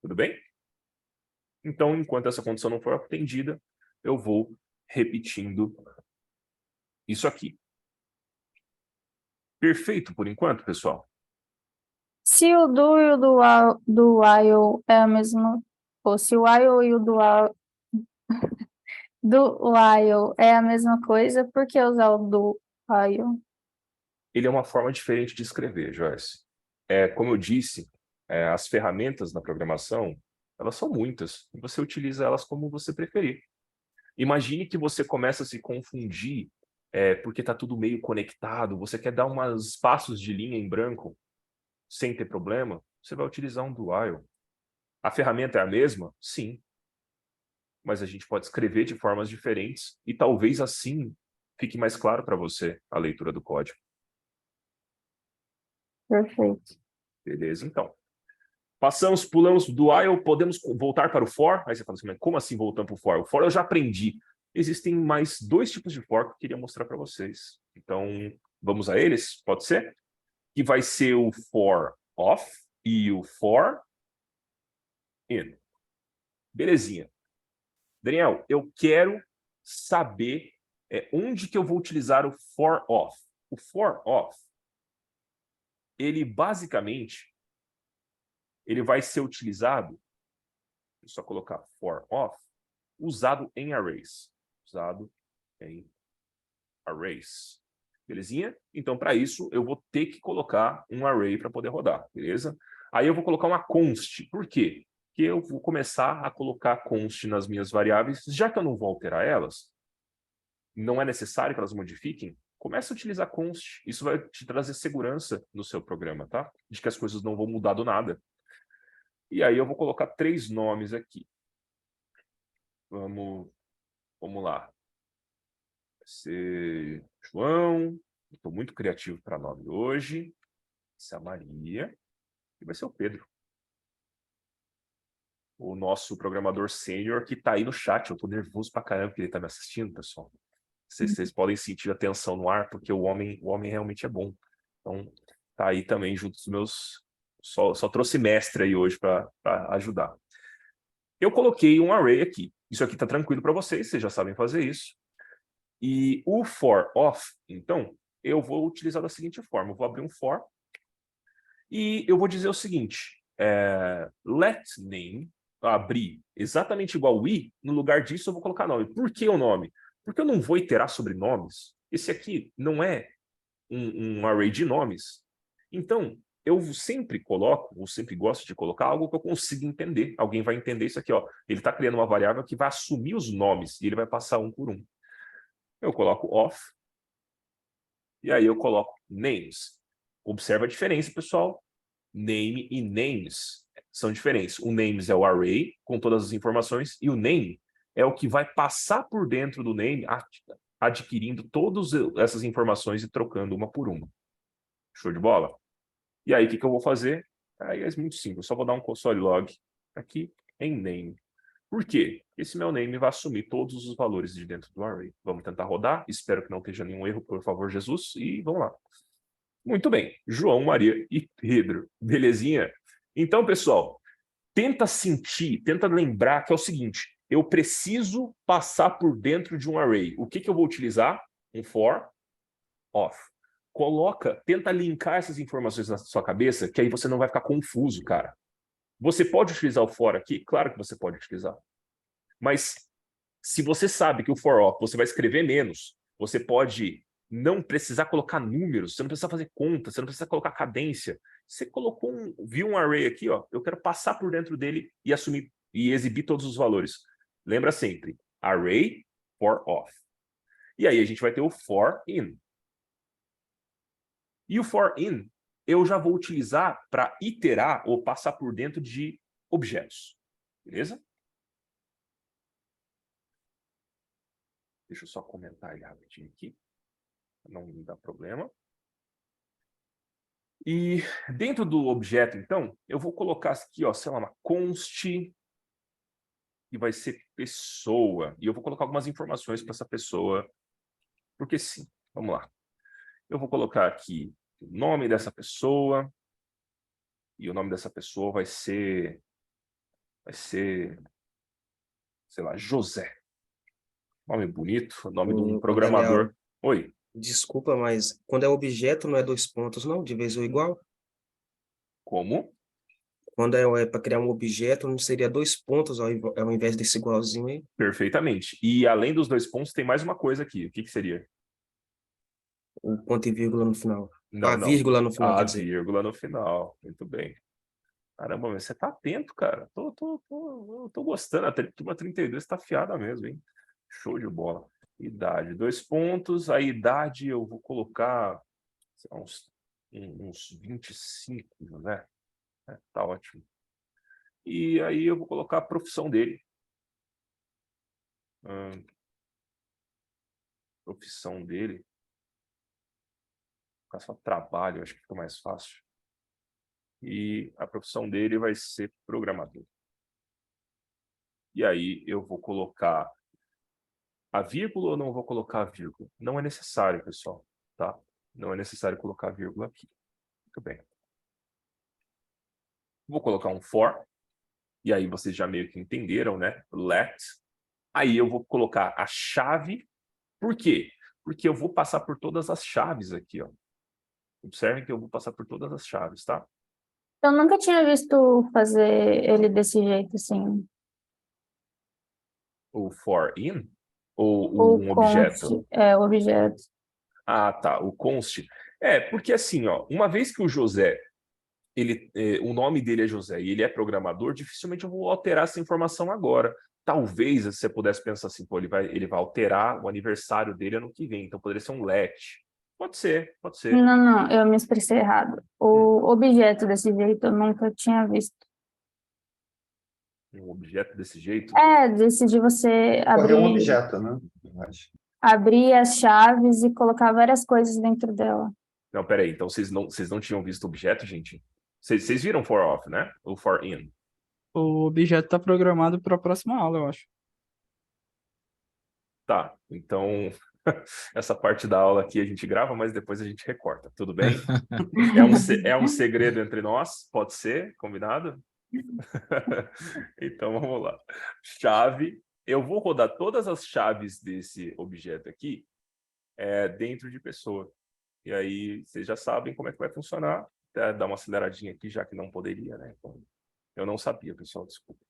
Tudo bem? Então, enquanto essa condição não for atendida, eu vou repetindo isso aqui. Perfeito por enquanto, pessoal? Se o do e o do while é a mesma, ou se o while e o do while é a mesma coisa, por que usar o do while? Ele é uma forma diferente de escrever, Joyce. Como eu disse, as ferramentas na programação, elas são muitas. E você utiliza elas como você preferir. Imagine que você começa a se confundir porque está tudo meio conectado, você quer dar uns espaços de linha em branco sem ter problema, você vai utilizar um do while. A ferramenta é a mesma? Sim. mas a gente pode escrever de formas diferentes e talvez assim fique mais claro para você a leitura do código. Perfeito. Beleza, então. Pulamos do while, podemos voltar para o for. Aí você fala assim, mas como assim voltando para o for? O for eu já aprendi. Existem mais 2 tipos de for que eu queria mostrar para vocês. Então, vamos a eles? Pode ser? Que vai ser o for off e o for in. Belezinha. Daniel, eu quero saber onde que eu vou utilizar o for off. O for off, ele basicamente, ele vai ser utilizado, deixa eu só colocar for off, usado em arrays. Usado em arrays. Belezinha? Então, para isso, eu vou ter que colocar um array para poder rodar, beleza? Aí eu vou colocar uma const. Por quê? Porque eu vou começar a colocar const nas minhas variáveis, já que eu não vou alterar elas, não é necessário que elas modifiquem, comece a utilizar const. Isso vai te trazer segurança no seu programa, tá? De que as coisas não vão mudar do nada. E aí eu vou colocar 3 nomes aqui. Vamos lá. Vai ser João. Estou muito criativo para nome hoje. Vai ser a Maria. E vai ser o Pedro. O nosso programador sênior que está aí no chat. Eu estou nervoso pra caramba que ele está me assistindo, pessoal. Vocês podem sentir a tensão no ar, porque o homem realmente é bom. Então, tá aí também junto dos meus... Só trouxe mestre aí hoje para ajudar. Eu coloquei um array aqui. Isso aqui está tranquilo para vocês já sabem fazer isso. E o for off, então, eu vou utilizar da seguinte forma. Eu vou abrir um for e eu vou dizer o seguinte. Let name, abrir exatamente igual o i, no lugar disso eu vou colocar nome. Por que o nome? Porque eu não vou iterar sobre nomes. Esse aqui não é um array de nomes. Então, eu sempre coloco, ou sempre gosto de colocar algo que eu consiga entender. Alguém vai entender isso aqui, ó. Ele está criando uma variável que vai assumir os nomes e ele vai passar um por um. Eu coloco off. E aí eu coloco names. Observa a diferença, pessoal. Name e names são diferentes. O names é o array com todas as informações e o name é o que vai passar por dentro do name, adquirindo todas essas informações e trocando uma por uma. Show de bola? E aí, o que eu vou fazer? Aí é muito simples, só vou dar um console log aqui em name. Por quê? Esse meu name vai assumir todos os valores de dentro do array. Vamos tentar rodar, espero que não esteja nenhum erro, por favor, Jesus, e vamos lá. Muito bem, João, Maria e Pedro, belezinha? Então, pessoal, tenta sentir, tenta lembrar que é o seguinte, eu preciso passar por dentro de um array. O que eu vou utilizar? Um for off. Tenta linkar essas informações na sua cabeça, que aí você não vai ficar confuso, cara. Você pode utilizar o for aqui? Claro que você pode utilizar. Mas se você sabe que o for off você vai escrever menos, você pode não precisar colocar números, você não precisa fazer conta, você não precisa colocar cadência. Você colocou viu um array aqui, ó, eu quero passar por dentro dele e assumir e exibir todos os valores. Lembra sempre, array for off. E aí a gente vai ter o for in. E o for in, eu já vou utilizar para iterar ou passar por dentro de objetos. Beleza? Deixa eu só comentar ele rapidinho aqui. Não me dá problema. E dentro do objeto, então, eu vou colocar aqui, ó, sei lá, uma const, que vai ser pessoa. E eu vou colocar algumas informações para essa pessoa, porque sim. Vamos lá. Eu vou colocar aqui o nome dessa pessoa, e o nome dessa pessoa vai ser, sei lá, José. Nome bonito, nome de um programador. Daniel, Oi. desculpa, mas quando é objeto não é 2 pontos, não? De vez ou igual? Como? Quando é para criar um objeto, não seria 2 pontos ao invés desse igualzinho aí? Perfeitamente. E além dos 2 pontos, tem mais uma coisa aqui. O que seria? O ponto e vírgula no final. Não, A não. vírgula no final, A quer dizer. vírgula no final. Muito bem. Caramba, mas você tá atento, cara. Tô gostando. A turma 32 tá afiada mesmo, hein? Show de bola. Idade, 2 pontos. A idade eu vou colocar sei lá, uns 25, né? Tá ótimo. E aí eu vou colocar a profissão dele. Profissão dele. Colocar só trabalho, acho que fica mais fácil. E a profissão dele vai ser programador. E aí eu vou colocar a vírgula ou não vou colocar a vírgula? Não é necessário, pessoal, tá? Não é necessário colocar a vírgula aqui. Muito bem. Vou colocar um for. E aí vocês já meio que entenderam, né? Let. Aí eu vou colocar a chave. Por quê? Porque eu vou passar por todas as chaves aqui, ó. Observem que eu vou passar por todas as chaves, tá? Eu nunca tinha visto fazer ele desse jeito, assim. O for in ou O um objeto? o objeto. Ah, tá. O const. Porque assim, ó, uma vez que o José, o nome dele é José e ele é programador, dificilmente eu vou alterar essa informação agora. Talvez você pudesse pensar assim, pô, ele vai alterar o aniversário dele ano que vem, então poderia ser um let. Pode ser, pode ser. Não, eu me expressei errado. O objeto desse jeito eu nunca tinha visto. Um objeto desse jeito. Decidi você Correr um abrir, objeto, né? Eu acho. abrir as chaves e colocar várias coisas dentro dela. Não, peraí, então vocês não tinham visto objeto, gente? Vocês viram for off, né? O for in. O objeto está programado para a próxima aula, eu acho. Tá, então essa parte da aula aqui a gente grava, mas depois a gente recorta, tudo bem? É um segredo entre nós? Pode ser? Combinado? Então vamos lá. Chave. Eu vou rodar todas as chaves desse objeto aqui dentro de pessoa. E aí vocês já sabem como é que vai funcionar. Até dar uma aceleradinha aqui, já que não poderia, né? Então, eu não sabia, pessoal, desculpa.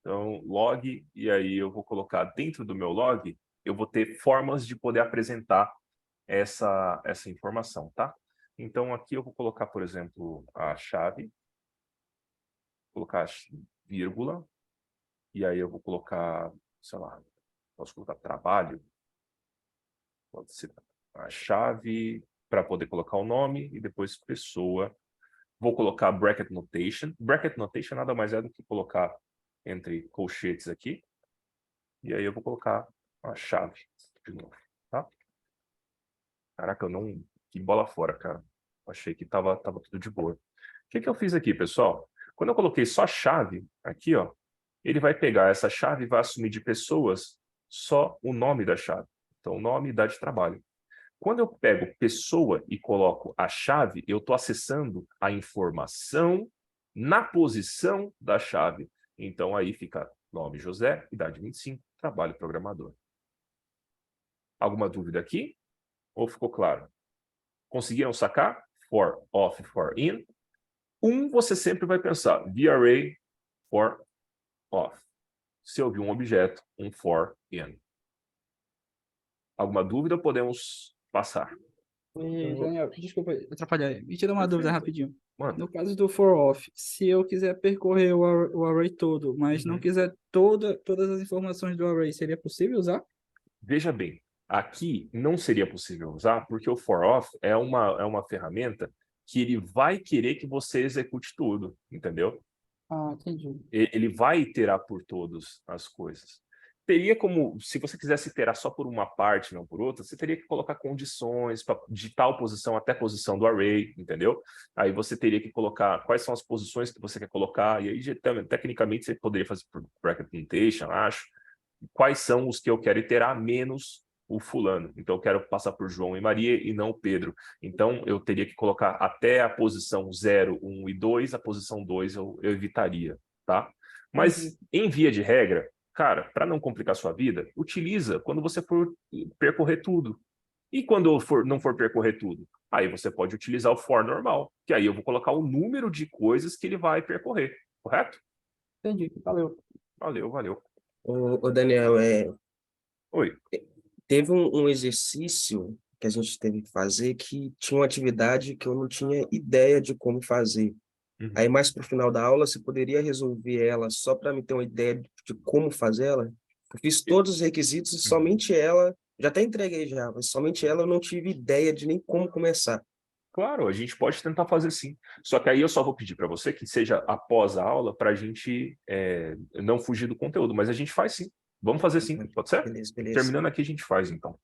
Então, log, e aí eu vou colocar dentro do meu log, eu vou ter formas de poder apresentar essa informação, tá? Então, aqui eu vou colocar, por exemplo, a chave, colocar vírgula, e aí eu vou colocar, sei lá, posso colocar trabalho, pode ser a chave, para poder colocar o nome, e depois pessoa. Vou colocar bracket notation. Bracket notation nada mais é do que colocar entre colchetes aqui. E aí eu vou colocar a chave de novo, tá? Caraca, eu não... Que bola fora, cara. Achei que tava tudo de boa. O que eu fiz aqui, pessoal? Quando eu coloquei só chave aqui, ó, ele vai pegar essa chave e vai assumir de pessoas só o nome da chave. Então, nome e idade de trabalho. Quando eu pego pessoa e coloco a chave, eu estou acessando a informação na posição da chave. Então, aí fica nome José, idade 25, trabalho programador. Alguma dúvida aqui? Ou ficou claro? Conseguiram sacar? For off, for in. Você sempre vai pensar VRA for off. Se eu vi um objeto, um for in. Alguma dúvida? Podemos passar. E, Daniel, desculpa atrapalhar. Me tira uma dúvida rapidinho. Mano. No caso do for off, se eu quiser percorrer o array todo, mas não quiser todas as informações do array, seria possível usar? Veja bem, aqui não seria possível usar, porque o for off é uma ferramenta que ele vai querer que você execute tudo, entendeu? Ah, entendi. Ele vai iterar por todas as coisas. Teria como, se você quisesse iterar só por uma parte, não por outra, você teria que colocar condições de tal posição até posição do array, entendeu? Aí você teria que colocar quais são as posições que você quer colocar, e aí tecnicamente você poderia fazer por bracket notation, acho. Quais são os que eu quero iterar menos o fulano. Então eu quero passar por João e Maria e não Pedro. Então eu teria que colocar até a posição 0, 1 e 2, a posição 2 eu evitaria, tá? Mas em via de regra, cara, para não complicar sua vida, utiliza quando você for percorrer tudo. E quando não for percorrer tudo, aí você pode utilizar o for normal, que aí eu vou colocar o número de coisas que ele vai percorrer, correto? Entendi, valeu. Valeu. O Daniel, Oi. teve um exercício que a gente teve que fazer que tinha uma atividade que eu não tinha ideia de como fazer. Uhum. Aí, mais para o final da aula, você poderia resolver ela só para me ter uma ideia de como fazer ela? Eu fiz todos os requisitos e somente ela, já até entreguei já, mas somente ela eu não tive ideia de nem como começar. Claro, a gente pode tentar fazer sim. Só que aí eu só vou pedir para você que seja após a aula para a gente não fugir do conteúdo, mas a gente faz sim. Vamos fazer sim, pode ser? Beleza, beleza. Terminando aqui, a gente faz, então.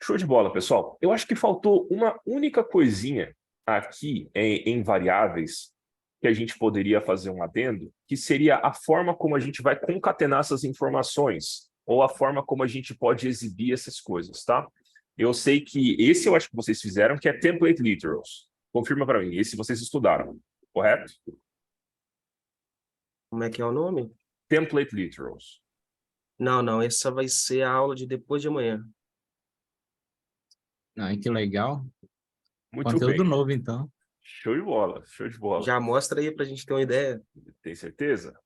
Show de bola, pessoal. Eu acho que faltou uma única coisinha aqui em variáveis que a gente poderia fazer um adendo, que seria a forma como a gente vai concatenar essas informações, ou a forma como a gente pode exibir essas coisas, tá? Eu sei que esse eu acho que vocês fizeram, que é Template Literals. Confirma para mim, esse vocês estudaram, correto? Como é que é o nome? Template Literals. Não, essa vai ser a aula de depois de amanhã. Ai, que legal. Muito Conteúdo bem. novo, então. Show de bola, show de bola. Já mostra aí pra gente ter uma ideia. Tem certeza?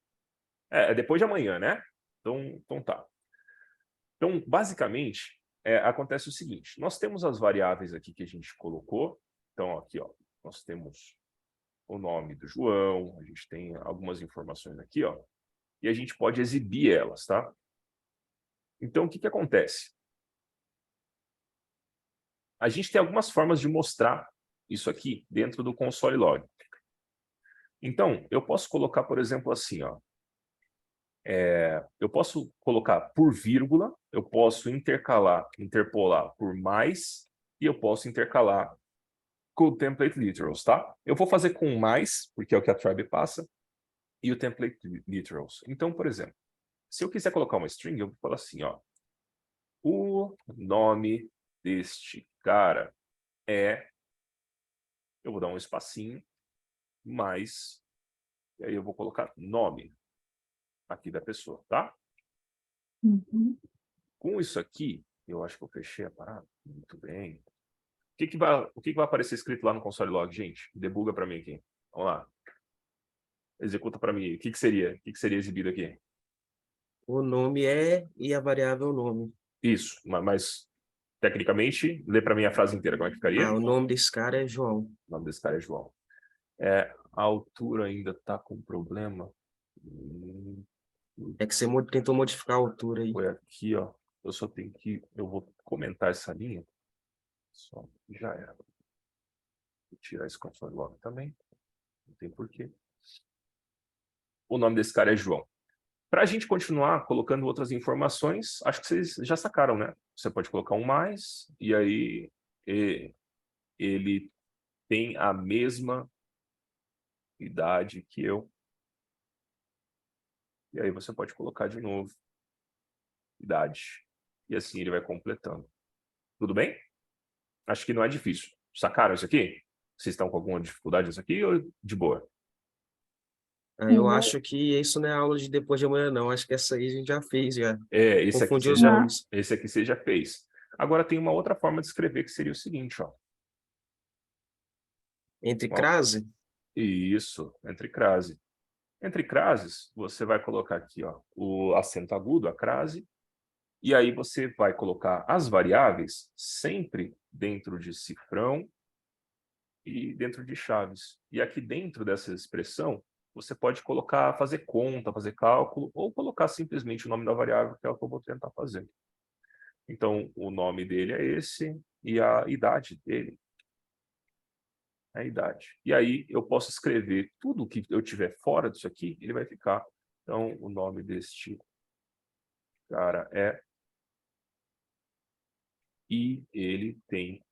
É depois de amanhã, né? Então tá. Então, basicamente, acontece o seguinte. Nós temos as variáveis aqui que a gente colocou. Então, aqui, ó, nós temos o nome do João, a gente tem algumas informações aqui, ó, e a gente pode exibir elas, tá? Então, o que acontece? A gente tem algumas formas de mostrar isso aqui dentro do console log. Então, eu posso colocar, por exemplo, assim, ó. Eu posso colocar por vírgula, eu posso interpolar por mais, e eu posso intercalar com o template literals, tá? Eu vou fazer com mais, porque é o que a Tribe passa, e o template literals. Então, por exemplo, se eu quiser colocar uma string, eu vou falar assim, ó. O nome deste cara é... Eu vou dar um espacinho, mais... E aí eu vou colocar nome aqui da pessoa, tá? Uhum. Com isso aqui, eu acho que eu fechei a parada. Muito bem. O que vai aparecer escrito lá no console log, gente? Debuga para mim aqui. Vamos lá. Executa para mim. O que seria? O que seria exibido aqui? O nome é e a variável nome. Isso, mas tecnicamente, lê para mim a frase inteira. Como é que ficaria? O nome desse cara é João. O nome desse cara é João. A altura ainda está com problema. É que você tentou modificar a altura aí. Foi aqui, ó. Eu só tenho que... Eu vou comentar essa linha. Só, já era. Vou tirar esse console log também. Não tem porquê. O nome desse cara é João. Para a gente continuar colocando outras informações, acho que vocês já sacaram, né? Você pode colocar um mais, e aí ele tem a mesma idade que eu. E aí você pode colocar de novo idade. E assim ele vai completando. Tudo bem? Acho que não é difícil. Sacaram isso aqui? Vocês estão com alguma dificuldade nisso aqui ou de boa? Eu acho que isso não é aula de depois de amanhã, não. Acho que essa aí a gente já fez, já. Esse aqui, Confundiu os já- nomes. esse aqui você já fez. Agora tem uma outra forma de escrever que seria o seguinte, ó. Entre Ó. crase, Isso, entre crase. Entre crases, você vai colocar aqui, ó, o acento agudo, a crase, e aí você vai colocar as variáveis sempre dentro de cifrão e dentro de chaves. E aqui dentro dessa expressão, você pode colocar, fazer conta, fazer cálculo, ou colocar simplesmente o nome da variável, que é o que eu vou tentar fazer. Então, o nome dele é esse, e a idade dele é a idade. E aí, eu posso escrever tudo que eu tiver fora disso aqui, ele vai ficar. Então, o nome deste cara é... E ele tem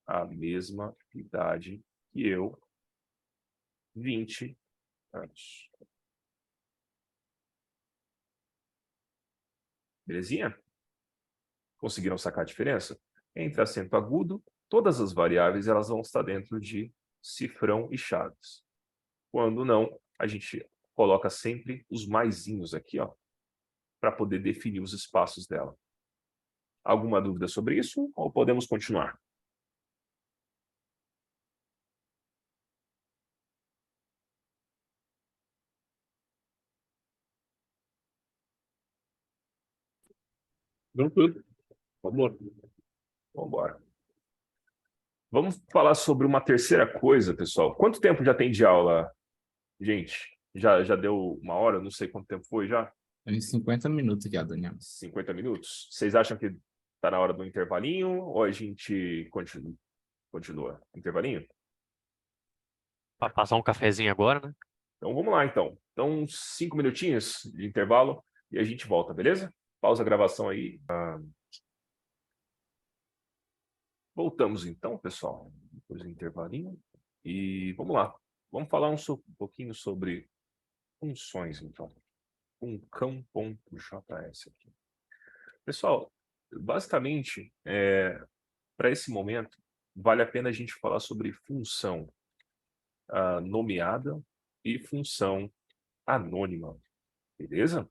a mesma idade que eu, 20 anos. Belezinha? Conseguiram sacar a diferença? Entre acento agudo, todas as variáveis elas vão estar dentro de cifrão e chaves. Quando não, a gente coloca sempre os maisinhos aqui, ó, para poder definir os espaços dela. Alguma dúvida sobre isso ou podemos continuar? Tranquilo. Vamos embora. Vamos falar sobre uma terceira coisa, pessoal. Quanto tempo já tem de aula, gente? Já deu uma hora? Não sei quanto tempo foi já. Tem 50 minutos já, Daniel. 50 minutos? Vocês acham que está na hora do intervalinho ou a gente continua? Intervalinho? Para passar um cafezinho agora, né? Então vamos lá, então. Então, 5 minutinhos de intervalo. e a gente volta, beleza? Pausa a gravação aí. Voltamos então, pessoal, depois do intervalinho. E vamos lá. Vamos falar um pouquinho sobre funções, então. Funcão.js aqui. Pessoal, basicamente, para esse momento, vale a pena a gente falar sobre função nomeada e função anônima, beleza?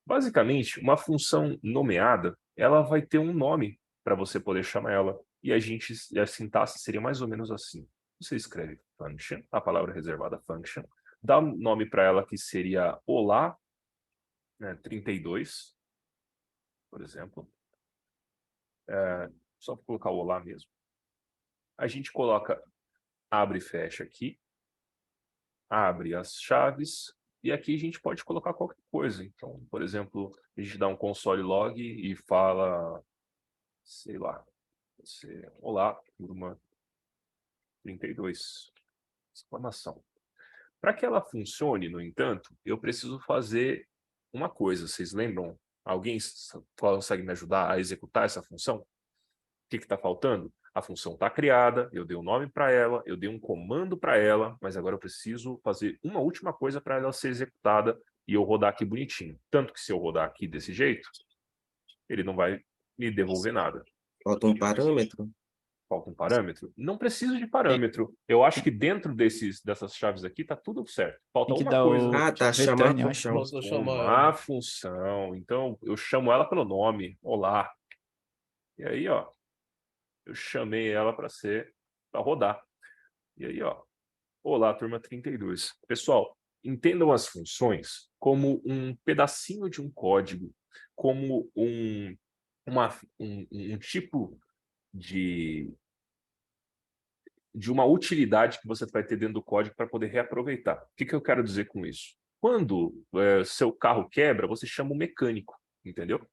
Basicamente, uma função nomeada, ela vai ter um nome para você poder chamar ela, e a sintaxe seria mais ou menos assim. Você escreve function, a palavra reservada function, dá um nome para ela que seria olá, né, 32, por exemplo. Só para colocar o olá mesmo. A gente coloca, abre e fecha aqui, abre as chaves, e aqui a gente pode colocar qualquer coisa. Então, por exemplo, a gente dá um console log e fala, sei lá, olá, turma 32, exclamação. Para que ela funcione, no entanto, eu preciso fazer uma coisa. Vocês lembram? Alguém consegue me ajudar a executar essa função? O que está faltando? A função está criada, eu dei um nome para ela, eu dei um comando para ela, mas agora eu preciso fazer uma última coisa para ela ser executada e eu rodar aqui bonitinho. Tanto que se eu rodar aqui desse jeito, ele não vai me devolver nada. Falta um parâmetro. Falta um parâmetro? Não preciso de parâmetro. Eu acho que dentro dessas chaves aqui está tudo certo. Falta Tem que uma dar coisa. Ah, tá, chamar return, a eu acho. função. Uma função. Então, eu chamo ela pelo nome. Olá. E aí, ó, eu chamei ela para rodar. E aí, ó, olá, turma 32. Pessoal, entendam as funções como um pedacinho de um código, como um tipo de uma utilidade que você vai ter dentro do código para poder reaproveitar. O que eu quero dizer com isso? Quando seu carro quebra, você chama o mecânico, entendeu?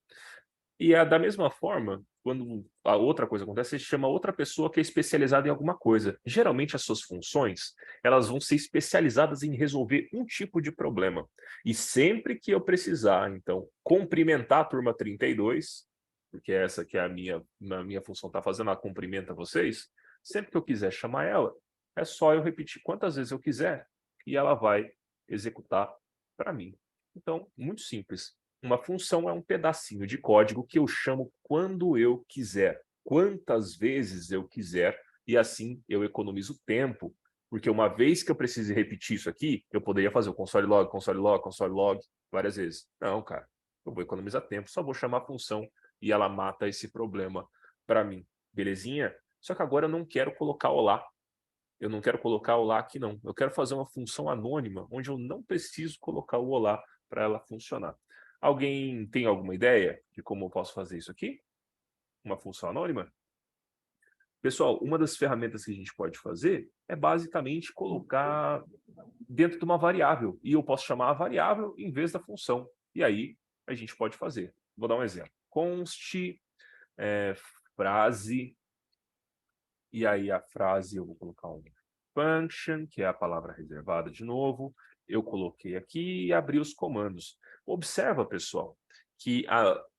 E da mesma forma, quando a outra coisa acontece, você chama outra pessoa que é especializada em alguma coisa. Geralmente, as suas funções, elas vão ser especializadas em resolver um tipo de problema. E sempre que eu precisar, então, cumprimentar a turma 32, porque essa que é a minha função está fazendo, ela cumprimenta vocês, sempre que eu quiser chamar ela, é só eu repetir quantas vezes eu quiser e ela vai executar para mim. Então, muito simples. Uma função é um pedacinho de código que eu chamo quando eu quiser, quantas vezes eu quiser, e assim eu economizo tempo, porque uma vez que eu precise repetir isso aqui, eu poderia fazer o console log, console log, console log várias vezes. Não, cara, eu vou economizar tempo, só vou chamar a função e ela mata esse problema para mim. Belezinha? Só que agora eu não quero colocar olá. Eu não quero colocar olá aqui, não. Eu quero fazer uma função anônima, onde eu não preciso colocar o olá para ela funcionar. Alguém tem alguma ideia de como eu posso fazer isso aqui? Uma função anônima? Pessoal, uma das ferramentas que a gente pode fazer é basicamente colocar dentro de uma variável. E eu posso chamar a variável em vez da função. E aí a gente pode fazer. Vou dar um exemplo. Const frase. E aí a frase eu vou colocar um function, que é a palavra reservada de novo. Eu coloquei aqui e abri os comandos. Observa, pessoal, que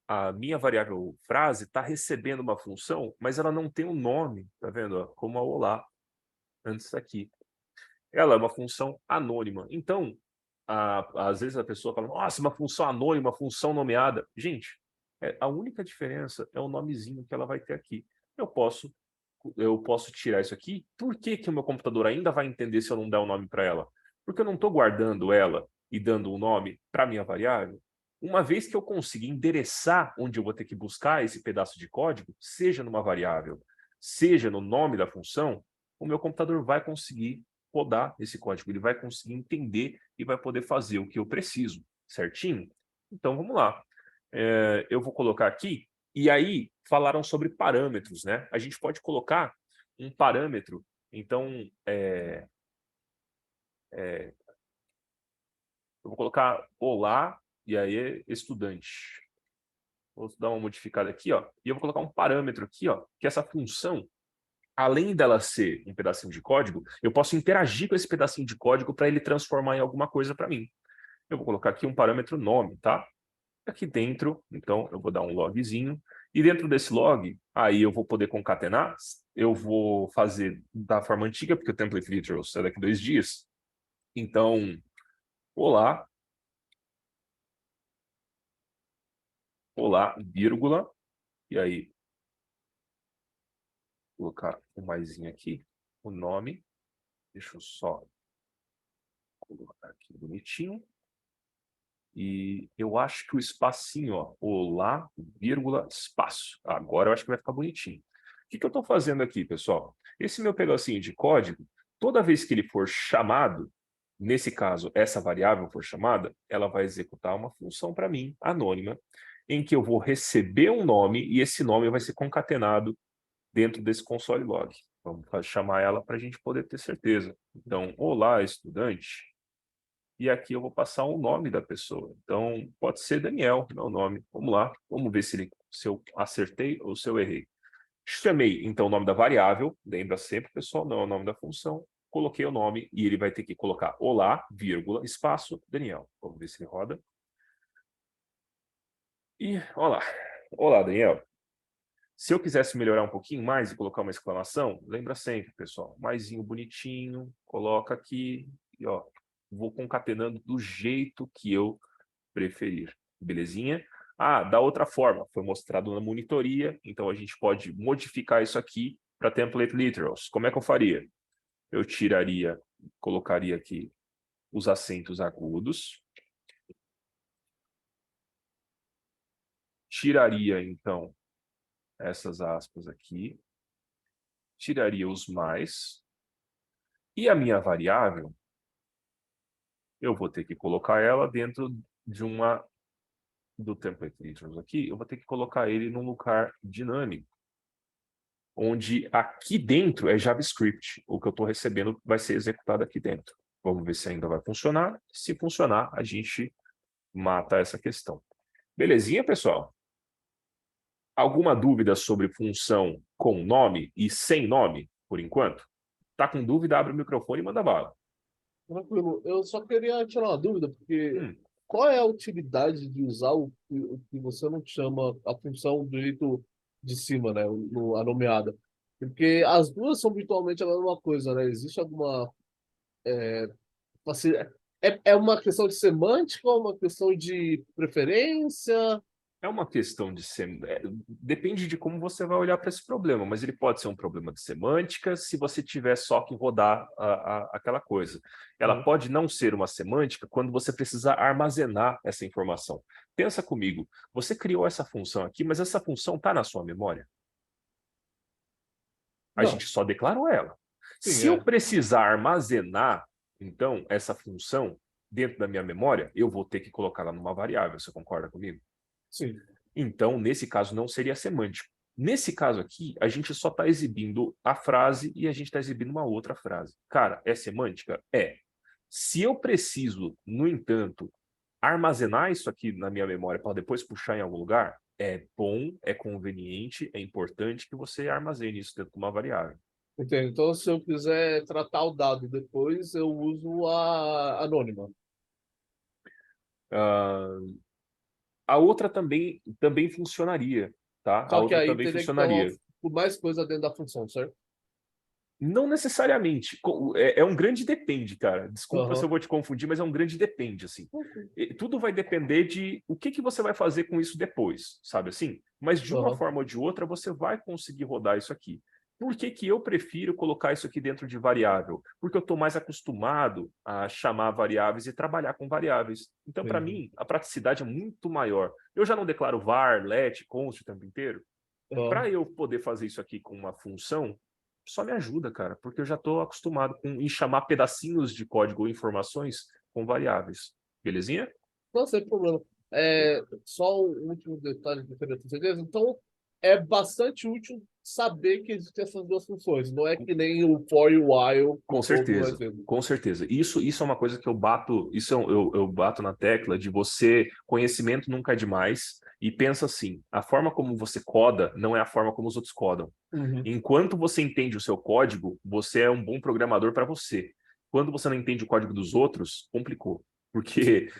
a minha variável frase está recebendo uma função, mas ela não tem um nome, tá vendo? Como a olá, antes aqui. Ela é uma função anônima. Então, às vezes a pessoa fala, nossa, uma função anônima, uma função nomeada. Gente, a única diferença é o nomezinho que ela vai ter aqui. Eu posso tirar isso aqui. Por que que o meu computador ainda vai entender se eu não der um nome para ela? Porque eu não estou guardando ela e dando um nome para a minha variável. Uma vez que eu conseguir endereçar onde eu vou ter que buscar esse pedaço de código, seja numa variável, seja no nome da função, o meu computador vai conseguir rodar esse código, ele vai conseguir entender e vai poder fazer o que eu preciso, certinho? Então, vamos lá. Eu vou colocar aqui, e aí falaram sobre parâmetros, né? A gente pode colocar um parâmetro, então, eu vou colocar olá, e aí estudante. Vou dar uma modificada aqui, ó, e eu vou colocar um parâmetro aqui, ó, que essa função, além dela ser um pedacinho de código, eu posso interagir com esse pedacinho de código para ele transformar em alguma coisa para mim. Eu vou colocar aqui um parâmetro nome, tá? Aqui dentro, então, eu vou dar um logzinho. E dentro desse log, aí eu vou poder concatenar. Eu vou fazer da forma antiga, porque o template literals é daqui 2 dias. Então, olá, vírgula, e aí, vou colocar um maisinho aqui, o nome, deixa eu só colocar aqui bonitinho, e eu acho que o espacinho, ó, olá, vírgula, espaço, agora eu acho que vai ficar bonitinho. O que eu estou fazendo aqui, pessoal? Esse meu pedacinho de código, toda vez que ele for chamado, nesse caso, essa variável for chamada, ela vai executar uma função para mim, anônima, em que eu vou receber um nome e esse nome vai ser concatenado dentro desse console log. Vamos chamar ela para a gente poder ter certeza. Então, olá, estudante. E aqui eu vou passar o nome da pessoa. Então, pode ser Daniel, meu nome. Vamos lá, vamos ver se eu acertei ou se eu errei. Chamei, então, o nome da variável. Lembra sempre, pessoal, não é o nome da função. Coloquei o nome e ele vai ter que colocar olá, vírgula, espaço, Daniel. Vamos ver se ele roda. E, olá, Daniel. Se eu quisesse melhorar um pouquinho mais e colocar uma exclamação, lembra sempre, pessoal, maisinho bonitinho, coloca aqui e, ó, vou concatenando do jeito que eu preferir. Belezinha? Da outra forma, foi mostrado na monitoria, então a gente pode modificar isso aqui para template literals. Como é que eu faria? Eu colocaria aqui os acentos agudos, tiraria, então, essas aspas aqui, tiraria os mais, e a minha variável, eu vou ter que colocar ela dentro de do template literals aqui, eu vou ter que colocar ele num lugar dinâmico, onde aqui dentro é JavaScript, o que eu estou recebendo vai ser executado aqui dentro. Vamos ver se ainda vai funcionar. Se funcionar, a gente mata essa questão. Belezinha, pessoal? Alguma dúvida sobre função com nome e sem nome, por enquanto? Tá com dúvida, abre o microfone e manda bala. Tranquilo. Eu só queria tirar uma dúvida, porque qual é a utilidade de usar o que você não chama a função do jeito de cima, né? A nomeada. Porque as duas são virtualmente a mesma coisa, né? Existe alguma. Assim, é uma questão de semântica ou uma questão de preferência? É uma questão de depende de como você vai olhar para esse problema, mas ele pode ser um problema de semântica se você tiver só que rodar aquela coisa. Ela pode não ser uma semântica quando você precisa armazenar essa informação. Pensa comigo, você criou essa função aqui, mas essa função está na sua memória? A gente só declarou ela. Sim, se eu precisar armazenar, então, essa função dentro da minha memória, eu vou ter que colocar ela numa variável. Você concorda comigo? Sim. Então, nesse caso, não seria semântico. Nesse caso aqui, a gente só está exibindo a frase e a gente está exibindo uma outra frase. Cara, é semântica? É. Se eu preciso, no entanto, armazenar isso aqui na minha memória para depois puxar em algum lugar, é bom, é conveniente, é importante que você armazene isso dentro de uma variável. Entendo. Então, se eu quiser tratar o dado depois, eu uso a anônima. A outra também funcionaria, tá? A Só que outra aí também teria que ter funcionaria. mais coisa dentro da função, certo? Não necessariamente. É um grande depende, cara. Desculpa se eu vou te confundir, mas é um grande depende, assim. Tudo vai depender de o que você vai fazer com isso depois, sabe assim? Mas de uma forma ou de outra, você vai conseguir rodar isso aqui. Por que eu prefiro colocar isso aqui dentro de variável? Porque eu estou mais acostumado a chamar variáveis e trabalhar com variáveis. Então, para mim, a praticidade é muito maior. Eu já não declaro var, let, const o tempo inteiro. Para eu poder fazer isso aqui com uma função, só me ajuda, cara, porque eu já estou acostumado em chamar pedacinhos de código ou informações com variáveis. Belezinha? Não, sem problema. Só um último detalhe que eu queria ter certeza. Então, é bastante útil saber que existem essas duas funções. Não é que nem o for e o while. Com certeza, com certeza. Isso é uma coisa que eu bato, eu bato na tecla de conhecimento nunca é demais, e pensa assim, a forma como você coda não é a forma como os outros codam. Enquanto você entende o seu código, você é um bom programador para você. Quando você não entende o código dos outros, complicou. Porque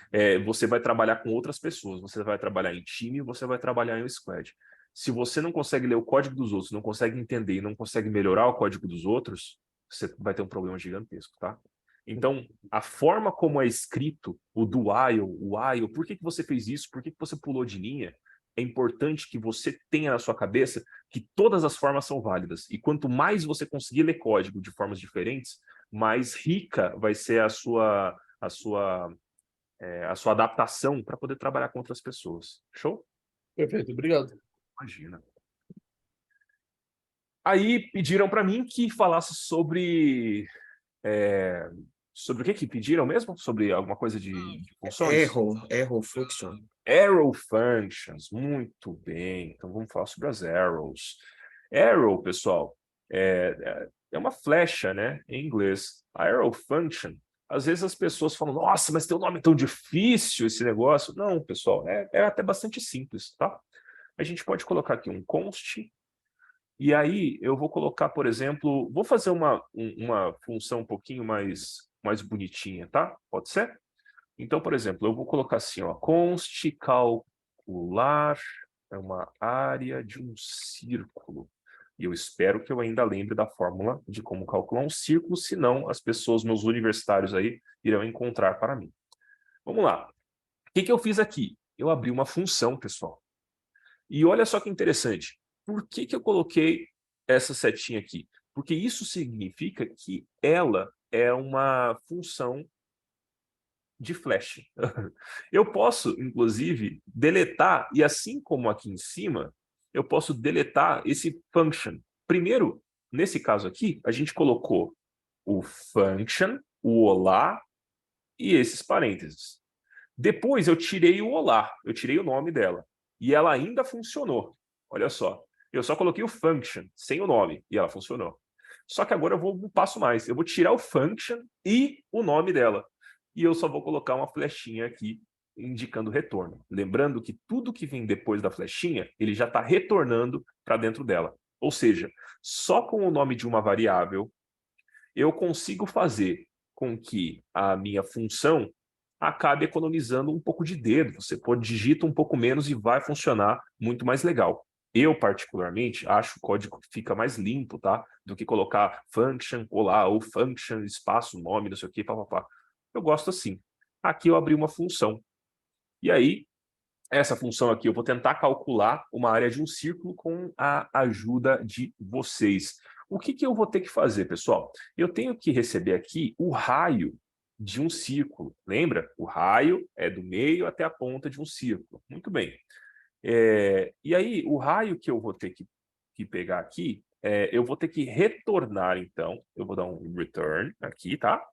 você vai trabalhar com outras pessoas, você vai trabalhar em time, você vai trabalhar em squad. Se você não consegue ler o código dos outros, não consegue entender e não consegue melhorar o código dos outros, você vai ter um problema gigantesco, tá? Então, a forma como é escrito o do while, o while, por que você fez isso, por que você pulou de linha, é importante que você tenha na sua cabeça que todas as formas são válidas. E quanto mais você conseguir ler código de formas diferentes, mais rica vai ser a sua adaptação para poder trabalhar com outras pessoas. Show? Perfeito, obrigado. Imagina. Aí pediram para mim que falasse sobre o que pediram mesmo? Sobre alguma coisa de funções? Arrow function. Arrow functions, muito bem. Então vamos falar sobre as arrows. Arrow, pessoal, é uma flecha, né? Em inglês. A arrow function. Às vezes as pessoas falam, nossa, mas tem um nome tão difícil esse negócio. Não, pessoal, é até bastante simples, tá? A gente pode colocar aqui um const, e aí eu vou colocar, por exemplo, vou fazer uma função um pouquinho mais bonitinha, tá? Pode ser? Então, por exemplo, eu vou colocar assim, ó, const calcular é uma área de um círculo. E eu espero que eu ainda lembre da fórmula de como calcular um círculo, senão as pessoas, meus universitários aí, irão encontrar para mim. Vamos lá. O que eu fiz aqui? Eu abri uma função, pessoal. E olha só que interessante. Por que eu coloquei essa setinha aqui? Porque isso significa que ela é uma função de flash. Eu posso, inclusive, deletar, e assim como aqui em cima, eu posso deletar esse function. Primeiro, nesse caso aqui, a gente colocou o function, o olá e esses parênteses. Depois eu tirei o olá, eu tirei o nome dela. E ela ainda funcionou. Olha só. Eu só coloquei o function, sem o nome, e ela funcionou. Só que agora eu vou um passo mais. Eu vou tirar o function e o nome dela. E eu só vou colocar uma flechinha aqui, indicando retorno. Lembrando que tudo que vem depois da flechinha, ele já está retornando para dentro dela. Ou seja, só com o nome de uma variável, eu consigo fazer com que a minha função acabe economizando um pouco de dedo. Você pode digitar um pouco menos e vai funcionar muito mais legal. Eu, particularmente, acho o código que fica mais limpo, tá? Do que colocar function, olá, ou function, espaço, nome, não sei o que, papapá. Eu gosto assim. Aqui eu abri uma função. E aí, essa função aqui, eu vou tentar calcular uma área de um círculo com a ajuda de vocês. O que eu vou ter que fazer, pessoal? Eu tenho que receber aqui o raio de um círculo. Lembra? O raio é do meio até a ponta de um círculo. Muito bem. E aí, o raio que eu vou ter que pegar aqui, eu vou ter que retornar, então. Eu vou dar um return aqui, tá?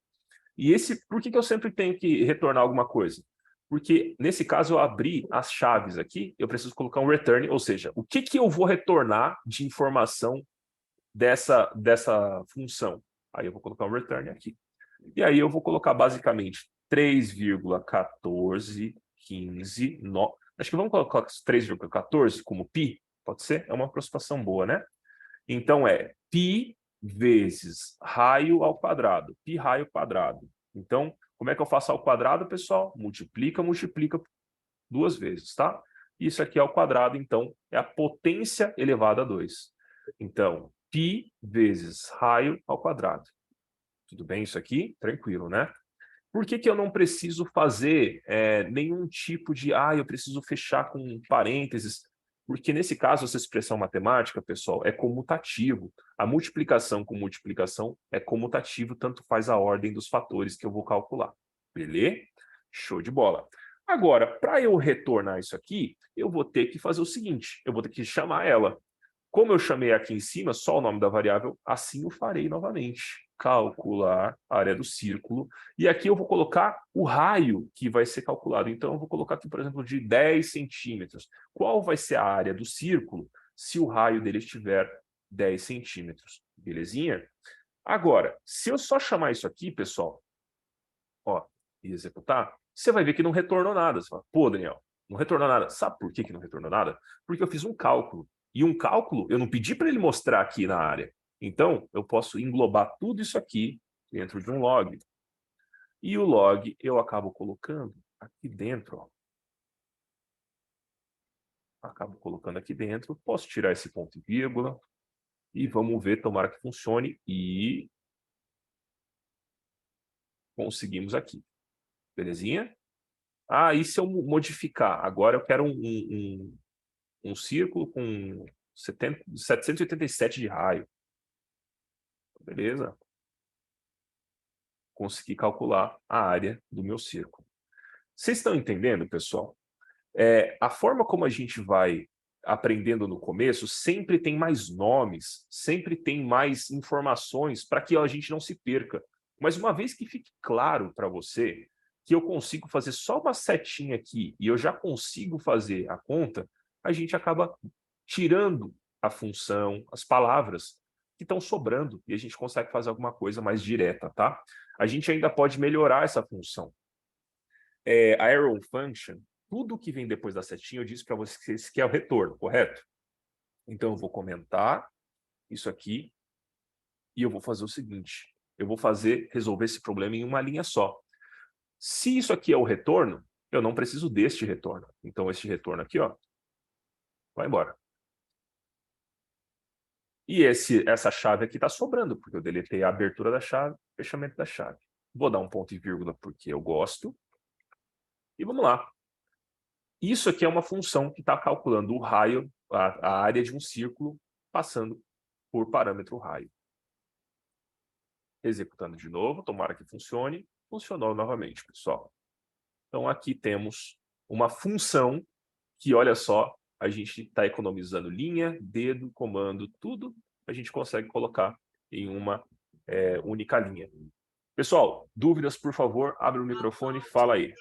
E por que eu sempre tenho que retornar alguma coisa? Porque, nesse caso, eu abri as chaves aqui, eu preciso colocar um return, ou seja, o que eu vou retornar de informação dessa função? Aí eu vou colocar um return aqui. E aí eu vou colocar, basicamente, 3,1415... Acho que vamos colocar 3,14 como π, pode ser? É uma aproximação boa, né? Então, é π vezes raio ao quadrado, π raio quadrado. Então, como é que eu faço ao quadrado, pessoal? Multiplica duas vezes, tá? Isso aqui é ao quadrado, então, é a potência elevada a 2. Então, π vezes raio ao quadrado. Tudo bem isso aqui? Tranquilo, né? Por que eu não preciso fazer nenhum tipo de... eu preciso fechar com parênteses? Porque, nesse caso, essa expressão matemática, pessoal, é comutativo. A multiplicação com multiplicação é comutativo, tanto faz a ordem dos fatores que eu vou calcular. Beleza? Show de bola. Agora, para eu retornar isso aqui, eu vou ter que fazer o seguinte, eu vou ter que chamar ela. Como eu chamei aqui em cima só o nome da variável, assim eu farei novamente. Calcular a área do círculo. E aqui eu vou colocar o raio que vai ser calculado. Então, eu vou colocar aqui, por exemplo, de 10 centímetros. Qual vai ser a área do círculo se o raio dele estiver 10 centímetros? Belezinha? Agora, se eu só chamar isso aqui, pessoal, ó, e executar, você vai ver que não retornou nada. Você fala, pô, Daniel, não retornou nada. Sabe por que não retornou nada? Porque eu fiz um cálculo. E um cálculo, eu não pedi para ele mostrar aqui na área. Então, eu posso englobar tudo isso aqui dentro de um log. E o log eu acabo colocando aqui dentro, ó. Acabo colocando aqui dentro, posso tirar esse ponto e vírgula, e vamos ver, tomara que funcione, e conseguimos aqui. Belezinha? Ah, e se eu modificar? Agora eu quero um círculo com 787 de raio. Beleza? Consegui calcular a área do meu círculo. Vocês estão entendendo, pessoal? A forma como a gente vai aprendendo no começo sempre tem mais nomes, sempre tem mais informações para que a gente não se perca. Mas uma vez que fique claro para você que eu consigo fazer só uma setinha aqui e eu já consigo fazer a conta, a gente acaba tirando a função, as palavras que estão sobrando e a gente consegue fazer alguma coisa mais direta, tá? A gente ainda pode melhorar essa função. A arrow function, tudo que vem depois da setinha, eu disse para vocês que é o retorno, correto? Então eu vou comentar isso aqui e eu vou fazer o seguinte, eu vou resolver esse problema em uma linha só. Se isso aqui é o retorno, eu não preciso deste retorno. Então este retorno aqui, ó, vai embora. E essa chave aqui está sobrando, porque eu deletei a abertura da chave, fechamento da chave. Vou dar um ponto e vírgula porque eu gosto. E vamos lá. Isso aqui é uma função que está calculando o raio, a área de um círculo, passando por parâmetro raio. Executando de novo, tomara que funcione. Funcionou novamente, pessoal. Então aqui temos uma função que, olha só, a gente está economizando linha, dedo, comando, tudo a gente consegue colocar em uma única linha. Pessoal, dúvidas, por favor, abre o microfone e fala aí.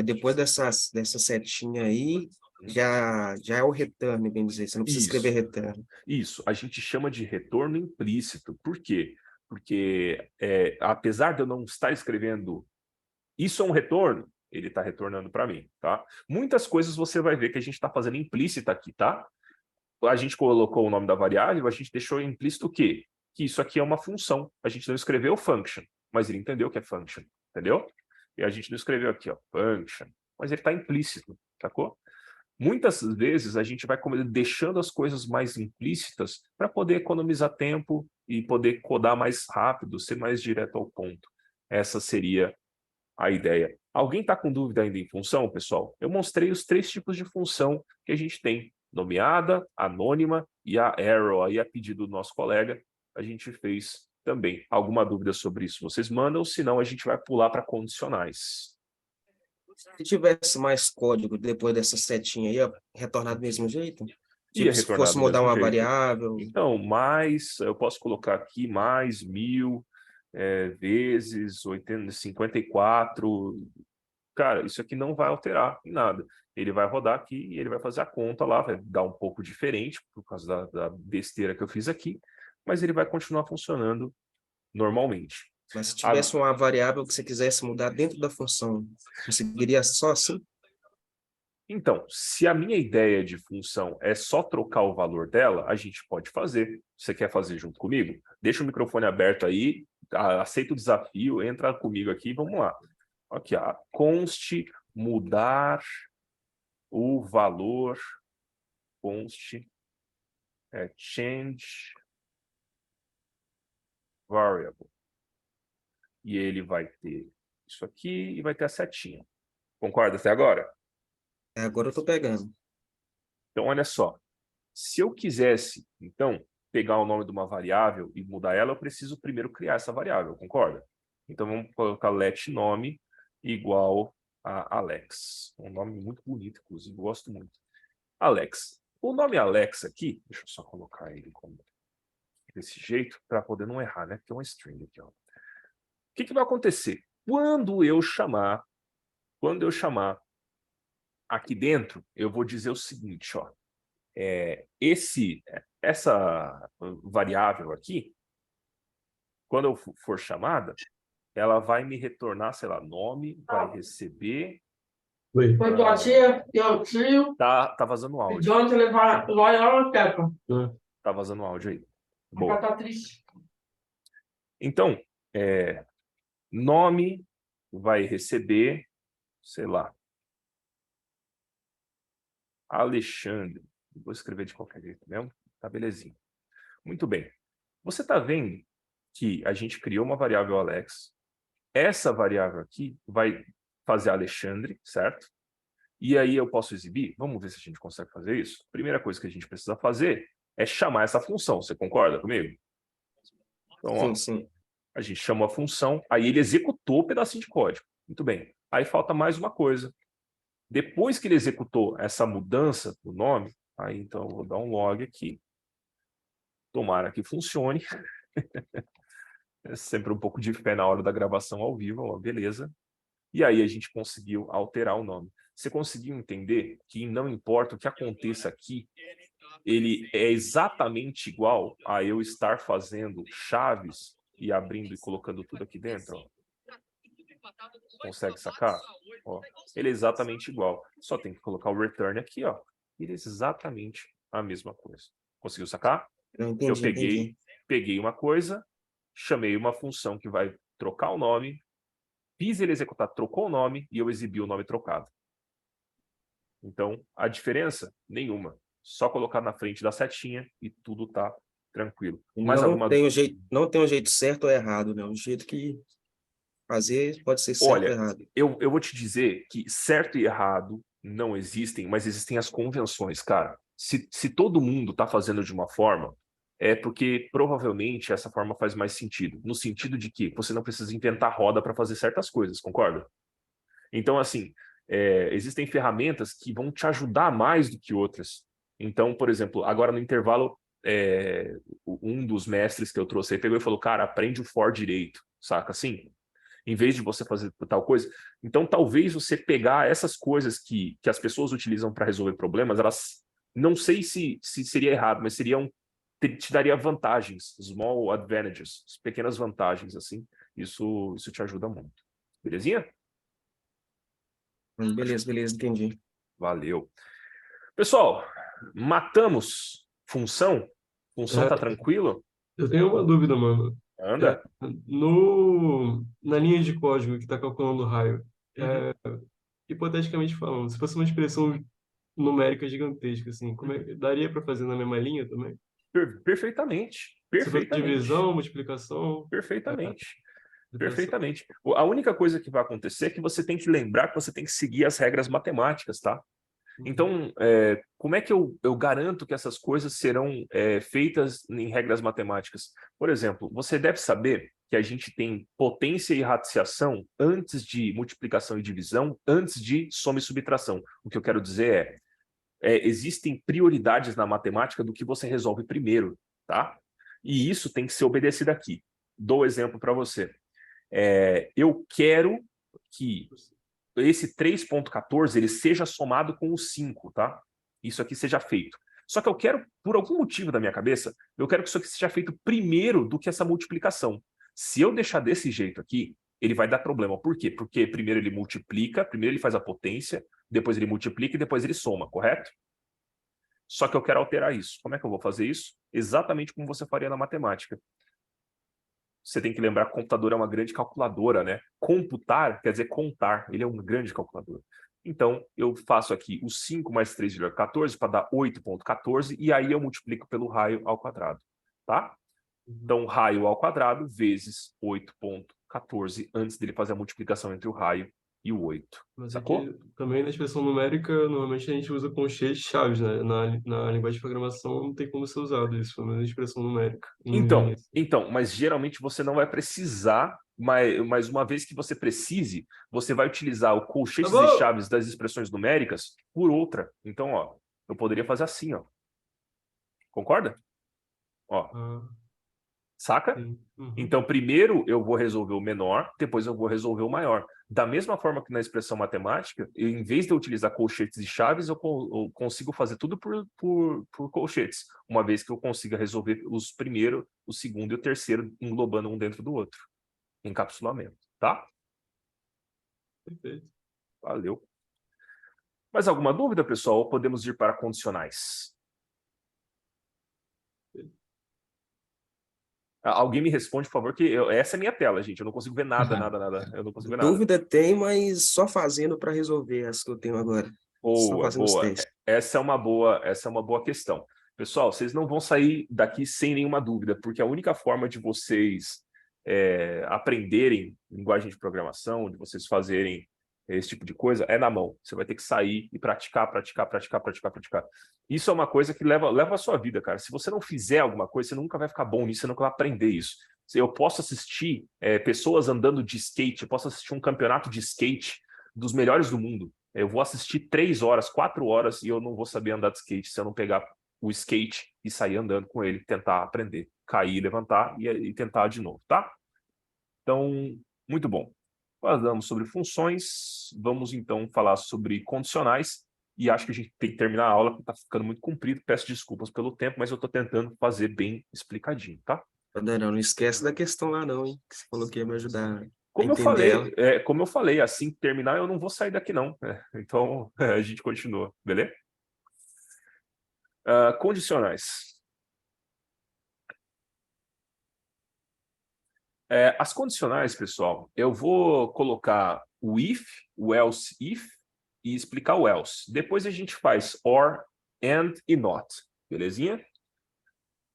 Depois dessa setinha aí, já é o return, bem dizer. Você não precisa escrever return. Isso, a gente chama de retorno implícito. Por quê? Porque, apesar de eu não estar escrevendo isso é um retorno, ele está retornando para mim, tá? Muitas coisas você vai ver que a gente está fazendo implícita aqui, tá? A gente colocou o nome da variável, a gente deixou implícito o quê? Que isso aqui é uma função. A gente não escreveu function, mas ele entendeu que é function, entendeu? E a gente não escreveu aqui, ó, function, mas ele está implícito, sacou? Muitas vezes a gente vai deixando as coisas mais implícitas para poder economizar tempo e poder codar mais rápido, ser mais direto ao ponto. Essa seria a ideia. Alguém está com dúvida ainda em função, pessoal? Eu mostrei os 3 tipos de função que a gente tem. Nomeada, anônima e a arrow. Aí, a pedido do nosso colega, a gente fez também. Alguma dúvida sobre isso vocês mandam, senão a gente vai pular para condicionais. Se tivesse mais código depois dessa setinha, ia retornar do mesmo jeito? Tipo, se fosse mudar uma variável? Então, eu posso colocar aqui mais 1000 vezes 54. Cara, isso aqui não vai alterar em nada. Ele vai rodar aqui e ele vai fazer a conta lá, vai dar um pouco diferente por causa da besteira que eu fiz aqui, mas ele vai continuar funcionando normalmente. Mas se tivesse uma variável que você quisesse mudar dentro da função, conseguiria só assim? Então, se a minha ideia de função é só trocar o valor dela, a gente pode fazer. Você quer fazer junto comigo? Deixa o microfone aberto aí, aceita o desafio, entra comigo aqui, vamos lá. Aqui, const mudar o valor, const change variable. E ele vai ter isso aqui e vai ter a setinha. Concorda até agora? Agora eu estou pegando. Então, olha só. Se eu quisesse, então, pegar o nome de uma variável e mudar ela, eu preciso primeiro criar essa variável, concorda? Então, vamos colocar let nome igual a Alex. Um nome muito bonito, inclusive, gosto muito. Alex. O nome Alex aqui, deixa eu só colocar ele desse jeito, para poder não errar, né? Porque é uma string aqui, ó. O que vai acontecer? Quando eu chamar aqui dentro, eu vou dizer o seguinte, ó. Essa variável aqui, quando eu for chamada, ela vai me retornar, sei lá, nome, vai receber... Tá vazando áudio. Tá vazando áudio aí. Boa. Então, nome vai receber, sei lá, Alexandre. Vou escrever de qualquer jeito mesmo. Tá, belezinha. Muito bem. Você está vendo que a gente criou uma variável Alex. Essa variável aqui vai fazer Alexandre, certo? E aí eu posso exibir? Vamos ver se a gente consegue fazer isso. Primeira coisa que a gente precisa fazer é chamar essa função. Você concorda comigo? Então, ó, Sim. a gente chamou a função, aí ele executou o pedacinho de código. Muito bem. Aí falta mais uma coisa. Depois que ele executou essa mudança do nome, aí então eu vou dar um log aqui. Tomara que funcione. É sempre um pouco de fé na hora da gravação ao vivo, ó, beleza. E aí a gente conseguiu alterar o nome. Você conseguiu entender que não importa o que aconteça aqui, ele é exatamente igual a eu estar fazendo chaves e abrindo e colocando tudo aqui dentro? Ó. Consegue sacar? Ó, ele é exatamente igual. Só tem que colocar o return aqui, ó. Ele é exatamente a mesma coisa. Conseguiu sacar? Eu entendi, Eu entendi. peguei uma coisa, chamei uma função que vai trocar o nome, fiz ele executar, trocou o nome e eu exibi o nome trocado. Então, a diferença? Nenhuma. Só colocar na frente da setinha e tudo tá tranquilo. Mais alguma... Não tem um jeito certo ou errado, né? O jeito que fazer pode ser certo ou Olha, errado. eu vou te dizer que certo e errado não existem, mas existem as convenções, cara. Se todo mundo tá fazendo de uma forma, é porque provavelmente essa forma faz mais sentido. No sentido de que você não precisa inventar roda para fazer certas coisas, concorda? Então, assim, existem ferramentas que vão te ajudar mais do que outras. Então, por exemplo, agora no intervalo, um dos mestres que eu trouxe aí pegou e falou, cara, aprende o for direito, saca assim? Em vez de você fazer tal coisa. Então, talvez você pegar essas coisas que as pessoas utilizam para resolver problemas, elas, não sei se seria errado, mas te daria vantagens, small advantages, pequenas vantagens, assim. Isso te ajuda muito. Belezinha? Beleza, entendi. Valeu. Pessoal, matamos função? Função tá tranquilo? Eu tenho uma dúvida, mano. Anda. Na linha de código que está calculando o raio, hipoteticamente falando, se fosse uma expressão numérica gigantesca, assim, daria para fazer na mesma linha também? Perfeitamente. Se fosse divisão, multiplicação... Perfeitamente. Perfeitamente. A única coisa que vai acontecer é que você tem que lembrar que você tem que seguir as regras matemáticas, tá? Então, como é que eu garanto que essas coisas serão feitas em regras matemáticas? Por exemplo, você deve saber que a gente tem potência e radiciação antes de multiplicação e divisão, antes de soma e subtração. O que eu quero dizer existem prioridades na matemática do que você resolve primeiro, tá? E isso tem que ser obedecido aqui. Dou exemplo para você. Eu quero que esse 3.14 ele seja somado com o 5, tá? Isso aqui seja feito. Só que eu quero, por algum motivo da minha cabeça, eu quero que isso aqui seja feito primeiro do que essa multiplicação. Se eu deixar desse jeito aqui, ele vai dar problema. Por quê? Porque primeiro ele multiplica, primeiro ele faz a potência, depois ele multiplica e depois ele soma, correto? Só que eu quero alterar isso. Como é que eu vou fazer isso? Exatamente como você faria na matemática. Você tem que lembrar que o computador é uma grande calculadora, né? Computar quer dizer contar, ele é uma grande calculadora. Então, eu faço aqui o 5 mais 3,14 para dar 8,14 e aí eu multiplico pelo raio ao quadrado, tá? Então, raio ao quadrado vezes 8,14 antes dele fazer a multiplicação entre o raio e o 8. Mas sacou? aqui, também na expressão numérica, normalmente a gente usa colchetes chaves, né? Na linguagem de programação não tem como ser usado isso, pelo menos na expressão numérica. Então, mas geralmente você não vai precisar, mas uma vez que você precise, você vai utilizar o colchetes e chaves das expressões numéricas por outra. Então, ó, eu poderia fazer assim, ó. Concorda? Ó. Saca? Então, primeiro eu vou resolver o menor, depois eu vou resolver o maior. Da mesma forma que na expressão matemática, em vez de eu utilizar colchetes e chaves, eu consigo fazer tudo por colchetes, uma vez que eu consiga resolver os primeiro, o segundo e o terceiro, englobando um dentro do outro. Encapsulamento, tá? Perfeito. Valeu. Mais alguma dúvida, pessoal? Ou podemos ir para condicionais? Alguém me responde, por favor, que essa é minha tela, gente. Eu não consigo ver nada. Eu não consigo ver nada. Dúvida tem, mas só fazendo para resolver as que eu tenho agora. Só Boa, fazendo os boa. testes. Essa é uma boa questão. Pessoal, vocês não vão sair daqui sem nenhuma dúvida, porque a única forma de vocês aprenderem linguagem de programação, de vocês fazerem esse tipo de coisa, é na mão. Você vai ter que sair e praticar. Isso é uma coisa que leva a sua vida, cara. Se você não fizer alguma coisa, você nunca vai ficar bom nisso, você nunca vai aprender isso. Eu posso assistir pessoas andando de skate, eu posso assistir um campeonato de skate dos melhores do mundo. Eu vou assistir 3 horas, 4 horas e eu não vou saber andar de skate se eu não pegar o skate e sair andando com ele, tentar aprender, cair, levantar e tentar de novo, tá? Então, muito bom. Falamos sobre funções, vamos então falar sobre condicionais, e acho que a gente tem que terminar a aula, porque está ficando muito comprido, peço desculpas pelo tempo, mas eu estou tentando fazer bem explicadinho, tá? Daniel, não esquece da questão lá não, hein? Que você falou que ia me ajudar a Como eu entender ela. como eu falei, assim que terminar eu não vou sair daqui não. Então, a gente continua, beleza? Condicionais. As condicionais, pessoal, eu vou colocar o if, o else if, e explicar o else. Depois a gente faz or, and e not, belezinha?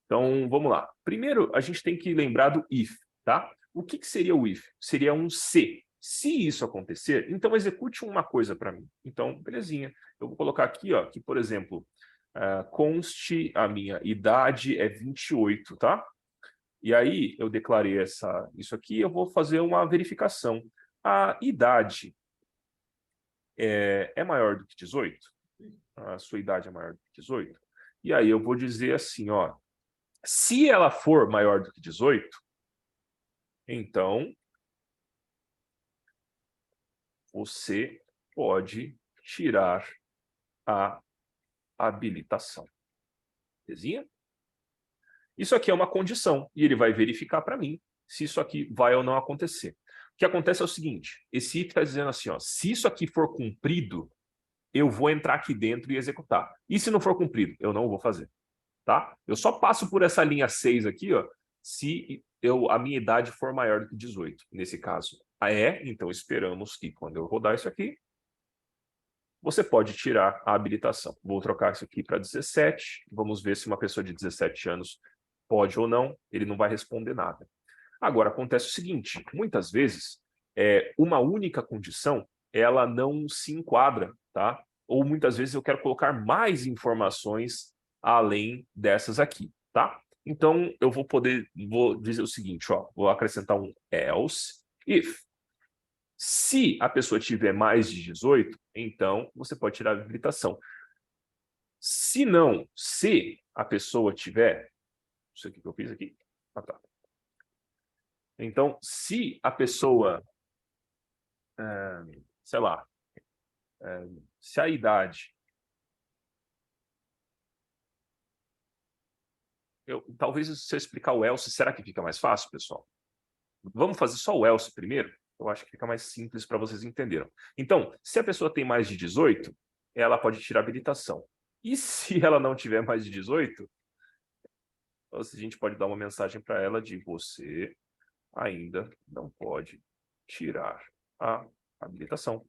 Então, vamos lá. Primeiro, a gente tem que lembrar do if, tá? O que seria o if? Seria um se. Se isso acontecer, então execute uma coisa para mim. Então, belezinha. Eu vou colocar aqui, ó, que, por exemplo, conste a minha idade é 28, tá? E aí, eu declarei isso aqui, eu vou fazer uma verificação. A idade é maior do que 18? A sua idade é maior do que 18? E aí, eu vou dizer assim, ó, se ela for maior do que 18, então, você pode tirar a habilitação. Belezinha? Isso aqui é uma condição, e ele vai verificar para mim se isso aqui vai ou não acontecer. O que acontece é o seguinte, esse if está dizendo assim, ó, se isso aqui for cumprido, eu vou entrar aqui dentro e executar. E se não for cumprido, eu não vou fazer. Tá? Eu só passo por essa linha 6 aqui, ó, se a minha idade for maior do que 18. Nesse caso, então esperamos que quando eu rodar isso aqui, você pode tirar a habilitação. Vou trocar isso aqui para 17. Vamos ver se uma pessoa de 17 anos pode ou não. Ele não vai responder nada. Agora, acontece o seguinte. Muitas vezes, uma única condição, ela não se enquadra, tá? Ou muitas vezes eu quero colocar mais informações além dessas aqui, tá? Então, vou dizer o seguinte, ó. Vou acrescentar um else if. Se a pessoa tiver mais de 18, então você pode tirar a habilitação. Se não, se a pessoa tiver... Não sei o que eu fiz aqui. Ah, tá. Então, se a pessoa... sei lá... se a idade... talvez se eu explicar o else, será que fica mais fácil, pessoal? Vamos fazer só o else primeiro? Eu acho que fica mais simples para vocês entenderem. Então, se a pessoa tem mais de 18, ela pode tirar habilitação. E se ela não tiver mais de 18, a gente pode dar uma mensagem para ela de você ainda não pode tirar a habilitação.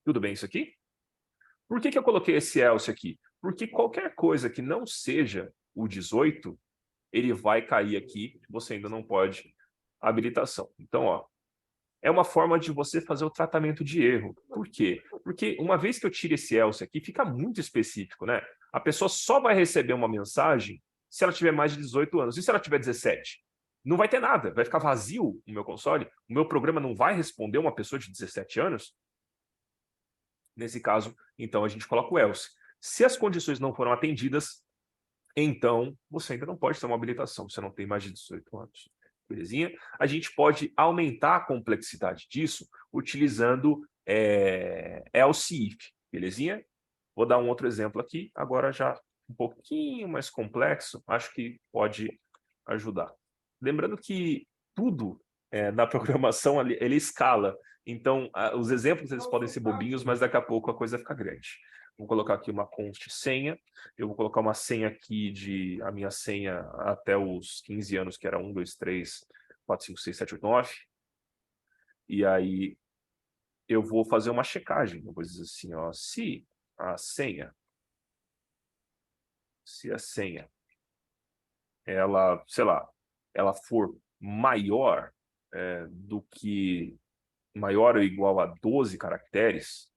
Tudo bem isso aqui? Por que eu coloquei esse else aqui? Porque qualquer coisa que não seja o 18, ele vai cair aqui, você ainda não pode habilitação. Então, ó, é uma forma de você fazer o tratamento de erro. Por quê? Porque uma vez que eu tiro esse else aqui, fica muito específico, né? A pessoa só vai receber uma mensagem se ela tiver mais de 18 anos. E se ela tiver 17? Não vai ter nada, vai ficar vazio o meu console, o meu programa não vai responder uma pessoa de 17 anos. Nesse caso, então, a gente coloca o else. Se as condições não foram atendidas, então você ainda não pode ter uma habilitação, você não tem mais de 18 anos. Belezinha? A gente pode aumentar a complexidade disso utilizando else if, belezinha? Vou dar um outro exemplo aqui, agora já um pouquinho mais complexo, acho que pode ajudar. Lembrando que tudo na programação ele escala. Então, os exemplos eles podem ser bobinhos, mas daqui a pouco a coisa fica grande. Vou colocar aqui uma const senha. Eu vou colocar uma senha aqui a minha senha até os 15 anos, que era 1, 2, 3, 4, 5, 6, 7, 8, 9. E aí eu vou fazer uma checagem. Eu vou dizer assim, ó, se a senha, ela, sei lá, ela for maior maior ou igual a 12 caracteres,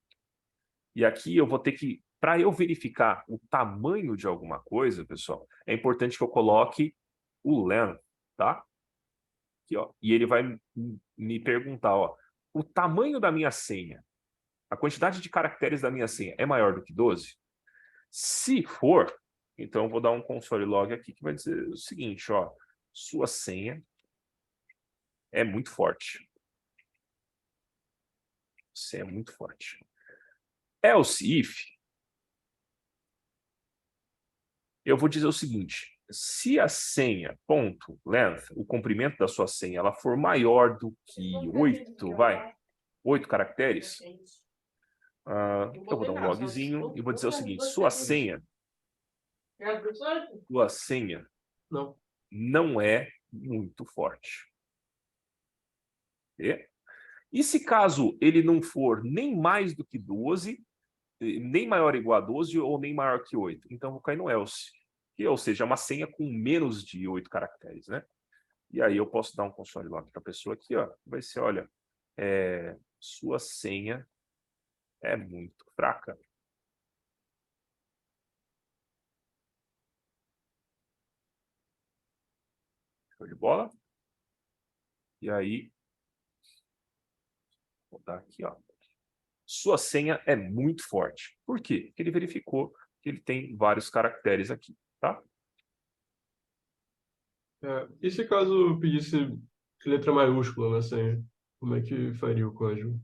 e aqui eu vou ter que, para eu verificar o tamanho de alguma coisa, pessoal, é importante que eu coloque o length, tá? Aqui, ó, e ele vai me perguntar, ó, o tamanho da minha senha, a quantidade de caracteres da minha senha é maior do que 12? Se for, então eu vou dar um console log aqui que vai dizer o seguinte, ó, sua senha é muito forte. Você é muito forte. Else if, eu vou dizer o seguinte, se a senha, ponto, length, o comprimento da sua senha, ela for maior do que 8 caracteres, eu vou dar um logzinho e vou dizer o seguinte, sua senha não é muito forte. E se caso ele não for nem mais do que 12, nem maior ou igual a 12 ou nem maior que 8, então eu vou cair no else, ou seja, é uma senha com menos de 8 caracteres, né? E aí eu posso dar um console log para a pessoa aqui, ó, vai ser, olha, sua senha é muito fraca. Show de bola? E aí, vou dar aqui, ó. Sua senha é muito forte. Por quê? Porque ele verificou que ele tem vários caracteres aqui, tá? E se caso eu pedisse letra maiúscula na senha, como é que faria o código?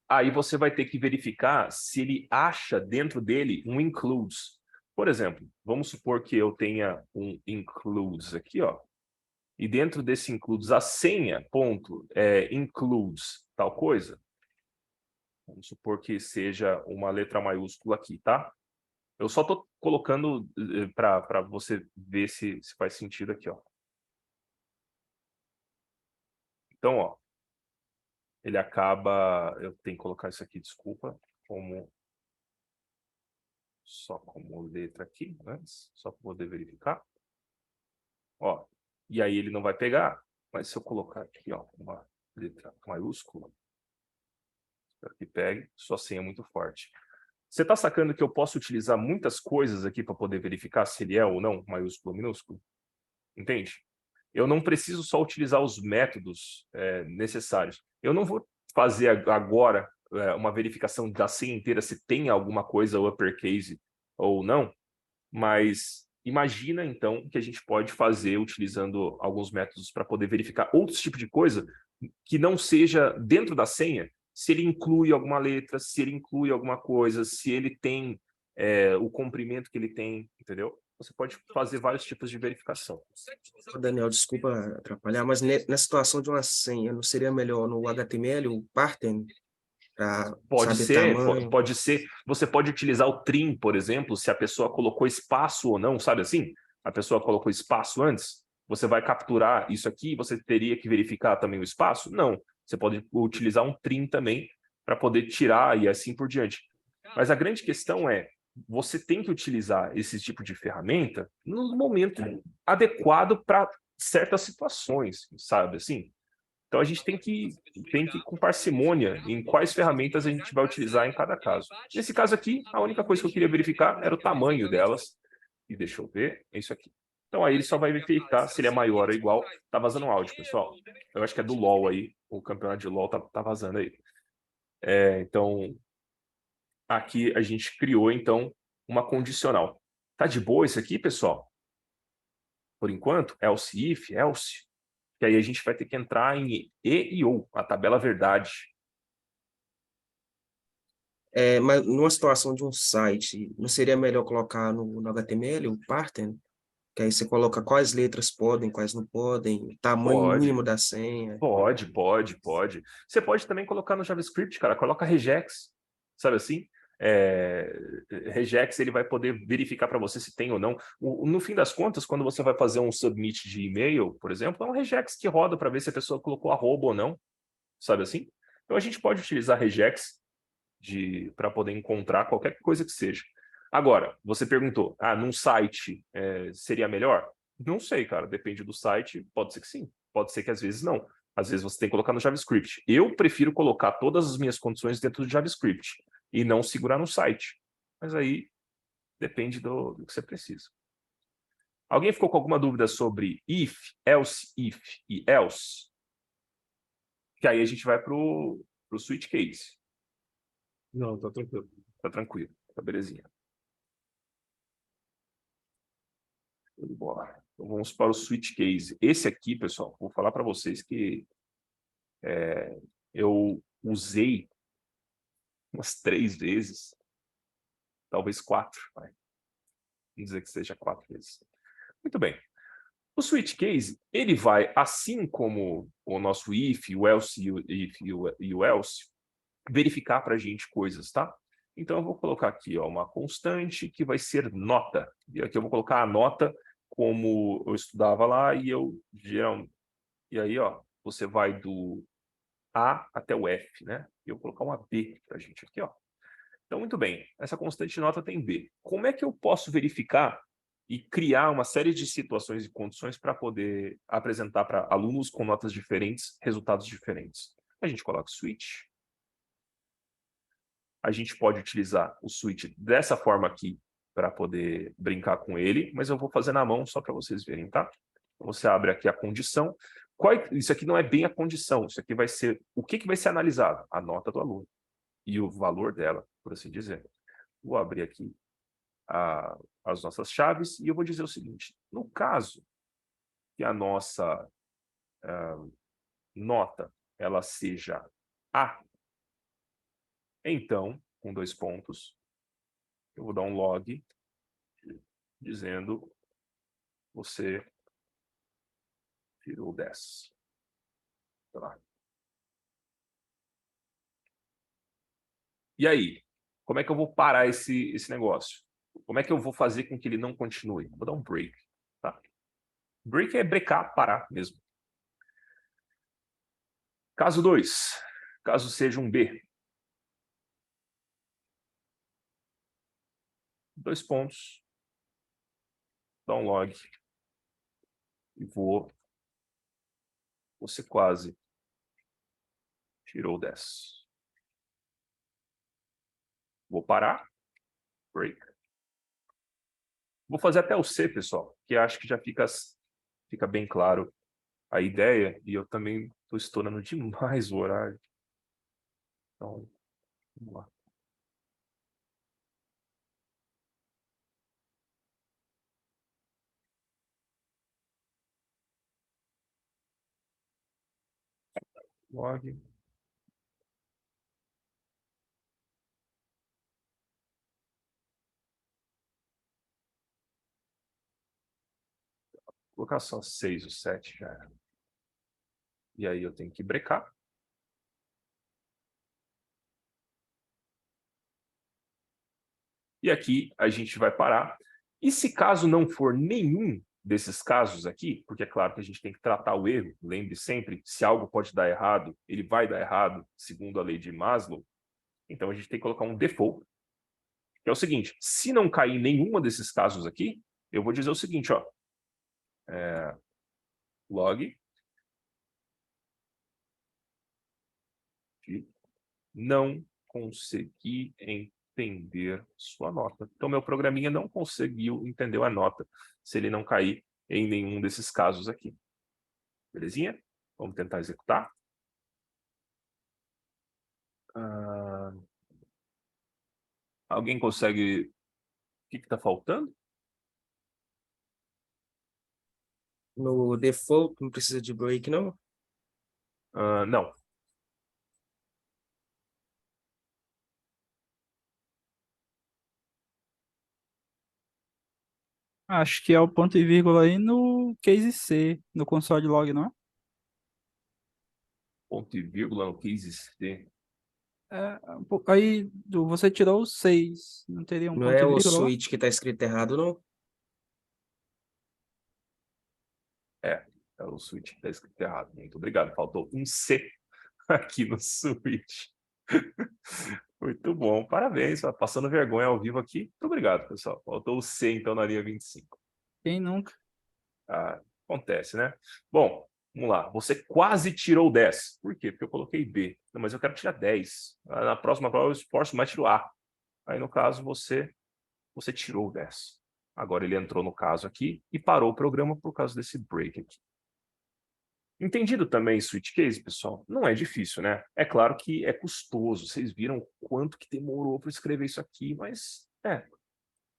Aí você vai ter que verificar se ele acha dentro dele um includes. Por exemplo, vamos supor que eu tenha um includes aqui, ó. E dentro desse includes, a senha, ponto, includes tal coisa. Vamos supor que seja uma letra maiúscula aqui, tá? Eu só estou colocando para você ver se faz sentido aqui, ó. Então, ó, ele acaba... Eu tenho que colocar isso aqui, desculpa, só como letra aqui, antes, só para poder verificar. Ó, e aí ele não vai pegar, mas se eu colocar aqui, ó, uma letra maiúscula, espero que pegue, sua senha é muito forte. Você está sacando que eu posso utilizar muitas coisas aqui para poder verificar se ele é ou não maiúsculo ou minúsculo? Entende? Eu não preciso só utilizar os métodos necessários. Eu não vou fazer agora uma verificação da senha inteira se tem alguma coisa uppercase ou não, mas imagina, então, que a gente pode fazer utilizando alguns métodos para poder verificar outros tipos de coisa que não seja dentro da senha, se ele inclui alguma letra, se ele inclui alguma coisa, se ele tem o comprimento que ele tem, entendeu? Você pode fazer vários tipos de verificação. Daniel, desculpa atrapalhar, mas na situação de uma senha, não seria melhor no HTML, o partem, para saber tamanho? Pode ser. Você pode utilizar o trim, por exemplo, se a pessoa colocou espaço ou não, sabe assim? A pessoa colocou espaço antes, você vai capturar isso aqui, você teria que verificar também o espaço? Não. Você pode utilizar um trim também para poder tirar e assim por diante. Mas a grande questão é, você tem que utilizar esse tipo de ferramenta no momento adequado para certas situações, sabe assim? Então a gente tem que ir com parcimônia em quais ferramentas a gente vai utilizar em cada caso. Nesse caso aqui, a única coisa que eu queria verificar era o tamanho delas. E deixa eu ver, é isso aqui. Então aí ele só vai verificar se ele é maior ou igual. Tá vazando áudio, pessoal. Eu acho que é do LoL aí, o campeonato de LoL tá vazando aí. Então, aqui a gente criou, então, uma condicional. Tá de boa isso aqui, pessoal? Por enquanto, else if, else. Que aí a gente vai ter que entrar em e ou, a tabela verdade. Mas numa situação de um site, não seria melhor colocar no HTML, o partem? Que aí você coloca quais letras podem, quais não podem, o tamanho Pode. mínimo da senha. Pode. Você pode também colocar no JavaScript, cara, coloca regex, sabe assim? Regex, ele vai poder verificar para você se tem ou não. No fim das contas, quando você vai fazer um submit de e-mail, por exemplo, é um regex que roda para ver se a pessoa colocou arroba ou não, sabe assim? Então a gente pode utilizar regex para poder encontrar qualquer coisa que seja. Agora, você perguntou, num site seria melhor? Não sei, cara, depende do site, pode ser que sim, pode ser que às vezes não. Às vezes você tem que colocar no JavaScript. Eu prefiro colocar todas as minhas condições dentro do JavaScript e não segurar no site. Mas aí depende do que você precisa. Alguém ficou com alguma dúvida sobre if, else, if e else? Que aí a gente vai para o switch case. Não, tá tranquilo. Tá tranquilo, tá belezinha. Bora. Então vamos para o switch case. Esse aqui, pessoal, vou falar para vocês que eu usei umas 3 vezes, talvez 4. Vamos dizer que seja 4 vezes. Muito bem. O switch case, ele vai, assim como o nosso if, o else, o if e o else, verificar para a gente coisas, tá? Então eu vou colocar aqui uma constante que vai ser nota. E aqui eu vou colocar a nota como eu estudava lá e e aí, você vai do A até o F, né? E eu vou colocar uma B para a gente aqui, ó. Então, muito bem, essa constante nota tem B. Como é que eu posso verificar e criar uma série de situações e condições para poder apresentar para alunos com notas diferentes, resultados diferentes? A gente coloca switch. A gente pode utilizar o switch dessa forma aqui para poder brincar com ele, mas eu vou fazer na mão só para vocês verem, tá? Você abre aqui a condição. Isso aqui não é bem a condição, isso aqui vai ser o que vai ser analisado? A nota do aluno e o valor dela, por assim dizer. Vou abrir aqui as nossas chaves e eu vou dizer o seguinte: no caso que a nossa nota ela seja A, então, com 2 pontos, eu vou dar um log dizendo você tirou 10. Tá lá. E aí? Como é que eu vou parar esse negócio? Como é que eu vou fazer com que ele não continue? Vou dar um break. Tá? Break é brecar, parar mesmo. Caso 2. Caso seja um B. 2 pontos. Dá um log. E você quase tirou 10. Vou parar. Break. Vou fazer até o C, pessoal, que acho que já fica bem claro a ideia. E eu também estou estourando demais o horário. Então, vamos lá. Log. Vou colocar só 6 ou 7 já era. E aí eu tenho que brecar. E aqui a gente vai parar. E se caso não for nenhum desses casos aqui, porque é claro que a gente tem que tratar o erro, lembre sempre, se algo pode dar errado, ele vai dar errado, segundo a lei de Maslow, então a gente tem que colocar um default, que é o seguinte: se não cair nenhuma desses casos aqui, eu vou dizer o seguinte, log de não consegui entender sua nota. Então, meu programinha não conseguiu entender a nota se ele não cair em nenhum desses casos aqui. Belezinha? Vamos tentar executar. Alguém consegue... O que está faltando? No default, não precisa de break, não? Não. Acho que é o ponto e vírgula aí no case C, no console log, não é? Ponto e vírgula no case C. Aí você tirou o 6, não teria um Não ponto é e o vírgula lá? switch que tá escrito errado, não? É o switch que está escrito errado. Muito obrigado. Faltou um C aqui no switch. Muito bom, parabéns. Passando vergonha ao vivo aqui. Muito obrigado, pessoal. Faltou o C, então, na linha 25. Quem nunca? Ah, acontece, né? Bom, vamos lá. Você quase tirou 10. Por quê? Porque eu coloquei B. Não, mas eu quero tirar 10. Na próxima prova eu esforço mais, tiro A. Aí, no caso, você tirou 10. Agora ele entrou no caso aqui e parou o programa por causa desse break aqui. Entendido também switch case, pessoal? Não é difícil, né? É claro que é custoso. Vocês viram quanto que demorou para escrever isso aqui, mas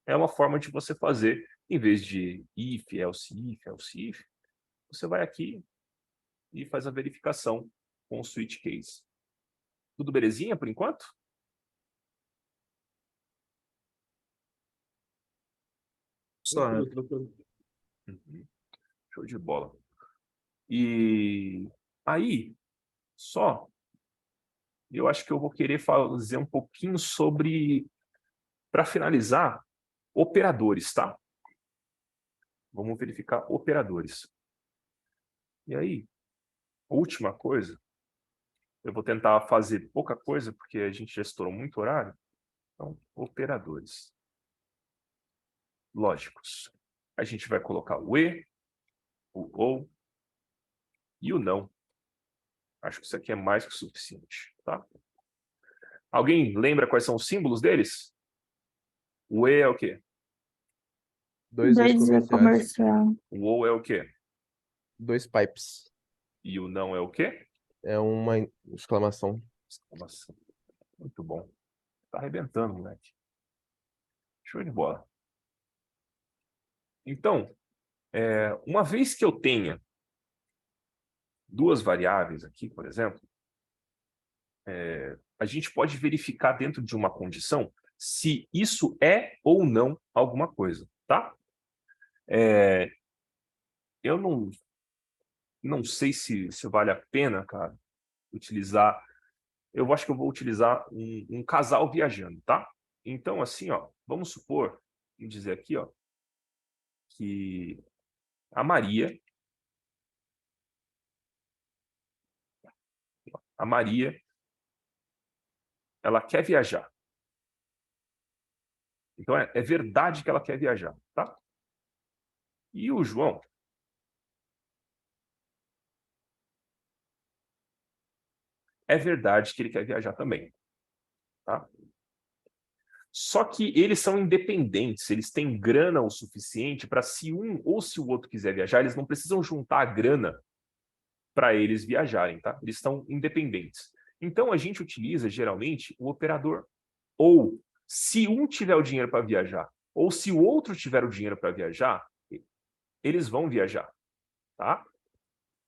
é uma forma de você fazer, em vez de if, else if, você vai aqui e faz a verificação com o switch case. Tudo belezinha por enquanto? Só. Uhum. Show de bola. E aí, eu acho que eu vou querer fazer um pouquinho sobre, para finalizar, operadores, tá? Vamos verificar operadores. E aí, última coisa, eu vou tentar fazer pouca coisa, porque a gente já estourou muito horário. Então, operadores lógicos. A gente vai colocar o e, o ou e o não. Acho que isso aqui é mais que o suficiente, tá? Alguém lembra quais são os símbolos deles? O e é o quê? Dois comercial. O ou é o quê? Dois pipes. E o não é o quê? É uma exclamação. Exclamação. Muito bom. Tá arrebentando, moleque. Show de bola. Então, uma vez que eu tenha duas variáveis aqui, por exemplo, a gente pode verificar dentro de uma condição se isso é ou não alguma coisa, tá? Eu não sei se vale a pena, cara, utilizar. Eu acho que eu vou utilizar um casal viajando, tá? Então, assim, ó, vamos supor, vamos dizer aqui, ó, que a Maria, ela quer viajar. Então, é verdade que ela quer viajar, tá? E o João, é verdade que ele quer viajar também, tá? Só que eles são independentes, eles têm grana o suficiente para, se um ou se o outro quiser viajar, eles não precisam juntar a grana para eles viajarem, tá? Eles estão independentes. Então, a gente utiliza, geralmente, o operador ou. Se um tiver o dinheiro para viajar, ou se o outro tiver o dinheiro para viajar, eles vão viajar, tá?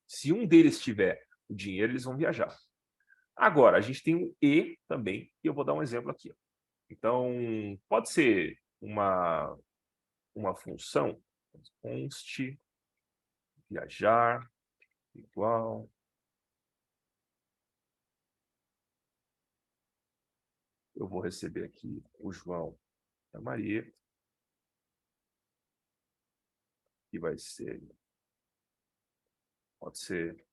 Se um deles tiver o dinheiro, eles vão viajar. Agora, a gente tem o e também, e eu vou dar um exemplo aqui. Então, pode ser uma função, const viajar igual eu vou receber aqui o João e a Maria, que vai ser, pode ser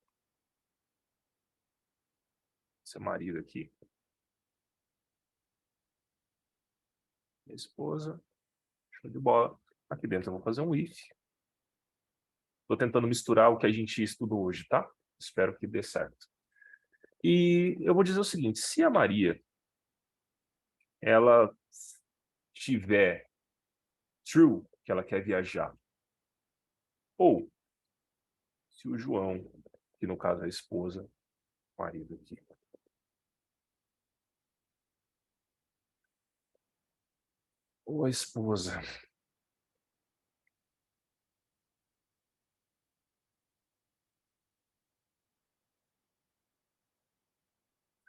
seu marido aqui, minha esposa, show de bola. Aqui dentro eu vou fazer um if. Estou tentando misturar o que a gente estudou hoje, tá? Espero que dê certo. E eu vou dizer o seguinte, se a Maria ela tiver true, que ela quer viajar, ou se o João, que no caso é a esposa, o marido aqui, ou a esposa,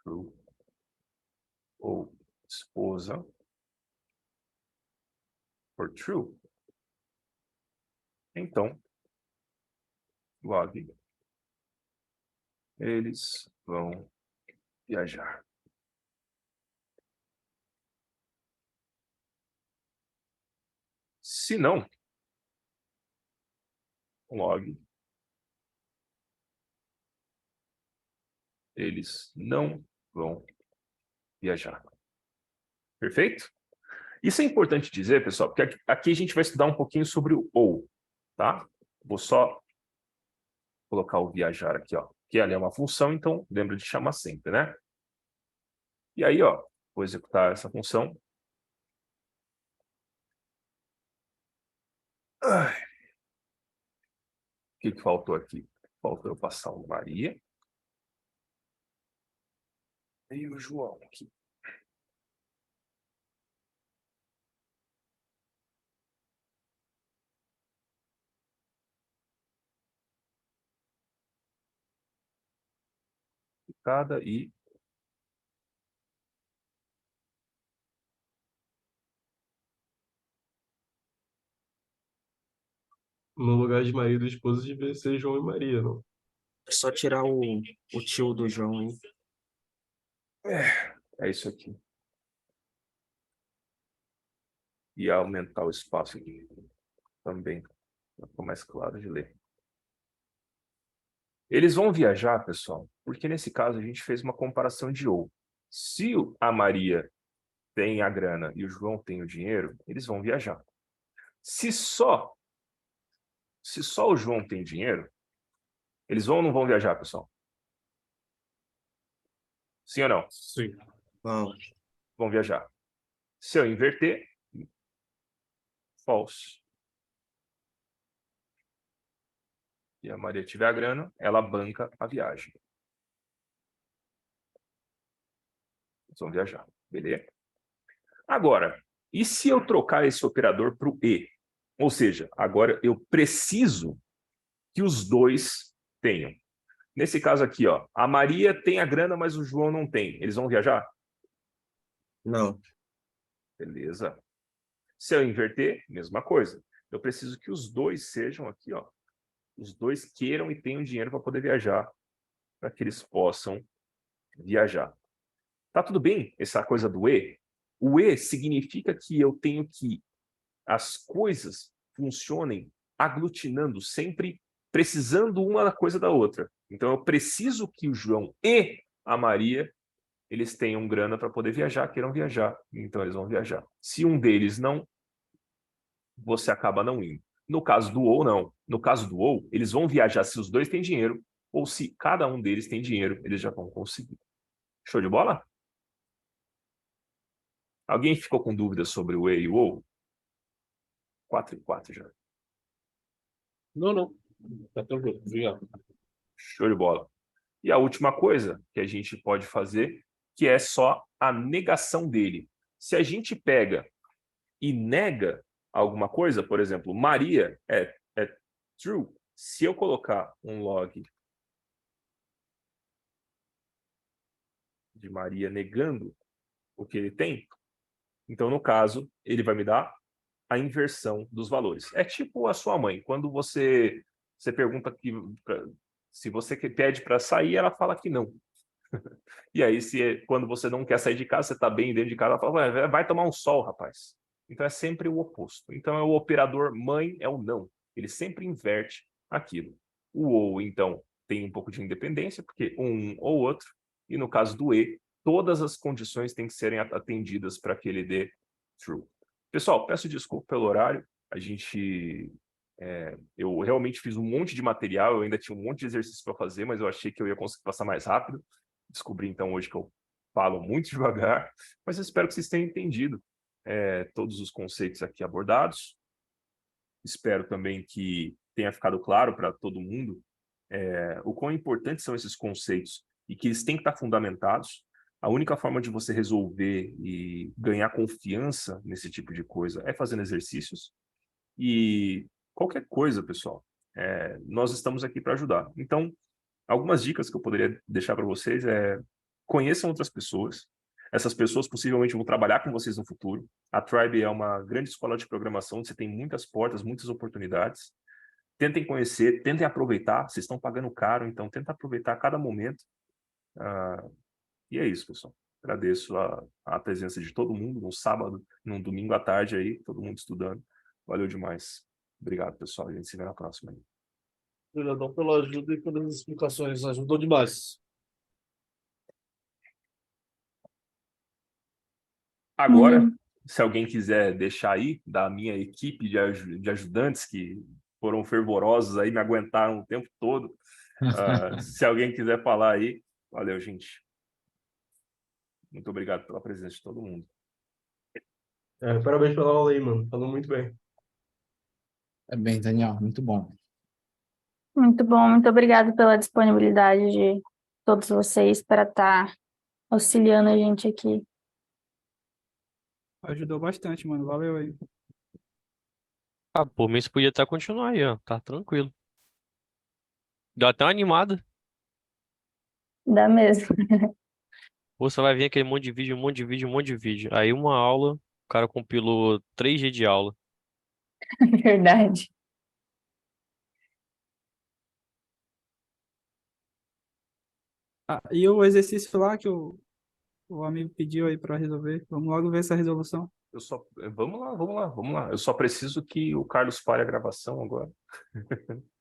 true, ou esposa, for true, Então, log, eles vão viajar. Se não, log, eles não vão viajar. Perfeito? Isso é importante dizer, pessoal, porque aqui a gente vai estudar um pouquinho sobre o ou, tá? Vou só colocar o viajar aqui, ó, que ali é uma função, então lembra de chamar sempre, né? E aí, ó, vou executar essa função. Ai. O que faltou aqui? Faltou eu passar o Maria. E o João aqui. Cada e No lugar de marido e esposa devia ser João e Maria, não? É só tirar o tio do João, hein? É isso aqui. E aumentar o espaço aqui também, para ficar mais claro de ler. Eles vão viajar, pessoal, porque nesse caso a gente fez uma comparação de ou. Se a Maria tem a grana e o João tem o dinheiro, eles vão viajar. Se só o João tem dinheiro, eles vão ou não vão viajar, pessoal? Sim ou não? Sim. Vão viajar. Se eu inverter, false. E a Maria tiver a grana, ela banca a viagem. Eles vão viajar, beleza? Agora, e se eu trocar esse operador para o e? Ou seja, agora eu preciso que os dois tenham. Nesse caso aqui, ó, a Maria tem a grana, mas o João não tem. Eles vão viajar? Não. Beleza. Se eu inverter, mesma coisa. Eu preciso que os dois sejam aqui, ó. Os dois queiram e tenham dinheiro para poder viajar, para que eles possam viajar. Tá tudo bem essa coisa do e? O e significa que eu tenho que as coisas funcionem aglutinando, sempre precisando uma da coisa da outra. Então eu preciso que o João e a Maria eles tenham grana para poder viajar, queiram viajar. Então eles vão viajar. Se um deles não, você acaba não indo. No caso do ou, não. No caso do ou, eles vão viajar se os dois têm dinheiro, ou se cada um deles tem dinheiro, eles já vão conseguir. Show de bola? Alguém ficou com dúvidas sobre o e e o ou? 4 e 4 já. Não. Tá tranquilo. Obrigado. Show de bola. E a última coisa que a gente pode fazer, que é só a negação dele. Se a gente pega e nega alguma coisa, por exemplo, Maria é true. Se eu colocar um log de Maria negando o que ele tem, então, no caso, ele vai me dar a inversão dos valores. É tipo a sua mãe. Quando você pergunta se você pede para sair, ela fala que não. E aí, quando você não quer sair de casa, você está bem dentro de casa, ela fala, vai tomar um sol, rapaz. Então, é sempre o oposto. Então, é o operador mãe, é o não. Ele sempre inverte aquilo. O ou, então, tem um pouco de independência, porque um ou outro. E no caso do e, todas as condições têm que serem atendidas para que ele dê true. Pessoal, peço desculpa pelo horário. Eu realmente fiz um monte de material, eu ainda tinha um monte de exercício para fazer, mas eu achei que eu ia conseguir passar mais rápido. Descobri, então, hoje que eu falo muito devagar, mas eu espero que vocês tenham entendido todos os conceitos aqui abordados. Espero também que tenha ficado claro para todo mundo o quão importantes são esses conceitos e que eles têm que estar fundamentados. A única forma de você resolver e ganhar confiança nesse tipo de coisa é fazendo exercícios. E qualquer coisa, pessoal, nós estamos aqui para ajudar. Então, algumas dicas que eu poderia deixar para vocês conheçam outras pessoas. Essas pessoas possivelmente vão trabalhar com vocês no futuro. A Tribe é uma grande escola de programação, onde você tem muitas portas, muitas oportunidades. tentem conhecer, tentem aproveitar. Vocês estão pagando caro, então tentem aproveitar cada momento. E é isso, pessoal. Agradeço a presença de todo mundo no sábado, no domingo à tarde aí, todo mundo estudando. Valeu demais. Obrigado, pessoal. A gente se vê na próxima aí. Obrigadão pela ajuda e pelas explicações. Ajudou demais. Agora, se alguém quiser deixar aí, da minha equipe de ajudantes que foram fervorosos aí, me aguentaram o tempo todo. Se alguém quiser falar aí, valeu, gente. Muito obrigado pela presença de todo mundo. Parabéns pela aula aí, mano. Falou muito bem. É bem, Daniel, muito bom. Muito bom, muito obrigada pela disponibilidade de todos vocês para estar auxiliando a gente aqui. Ajudou bastante, mano. Valeu aí. Por mim, você podia até continuar aí, ó. Tá tranquilo. Deu até uma animada. Dá mesmo. Ou você vai vir aquele monte de vídeo, um monte de vídeo, um monte de vídeo. Aí uma aula, o cara compilou 3 dias de aula. Verdade. E o exercício lá que o amigo pediu aí para resolver. Vamos logo ver essa resolução. Vamos lá. Eu só preciso que o Carlos pare a gravação agora.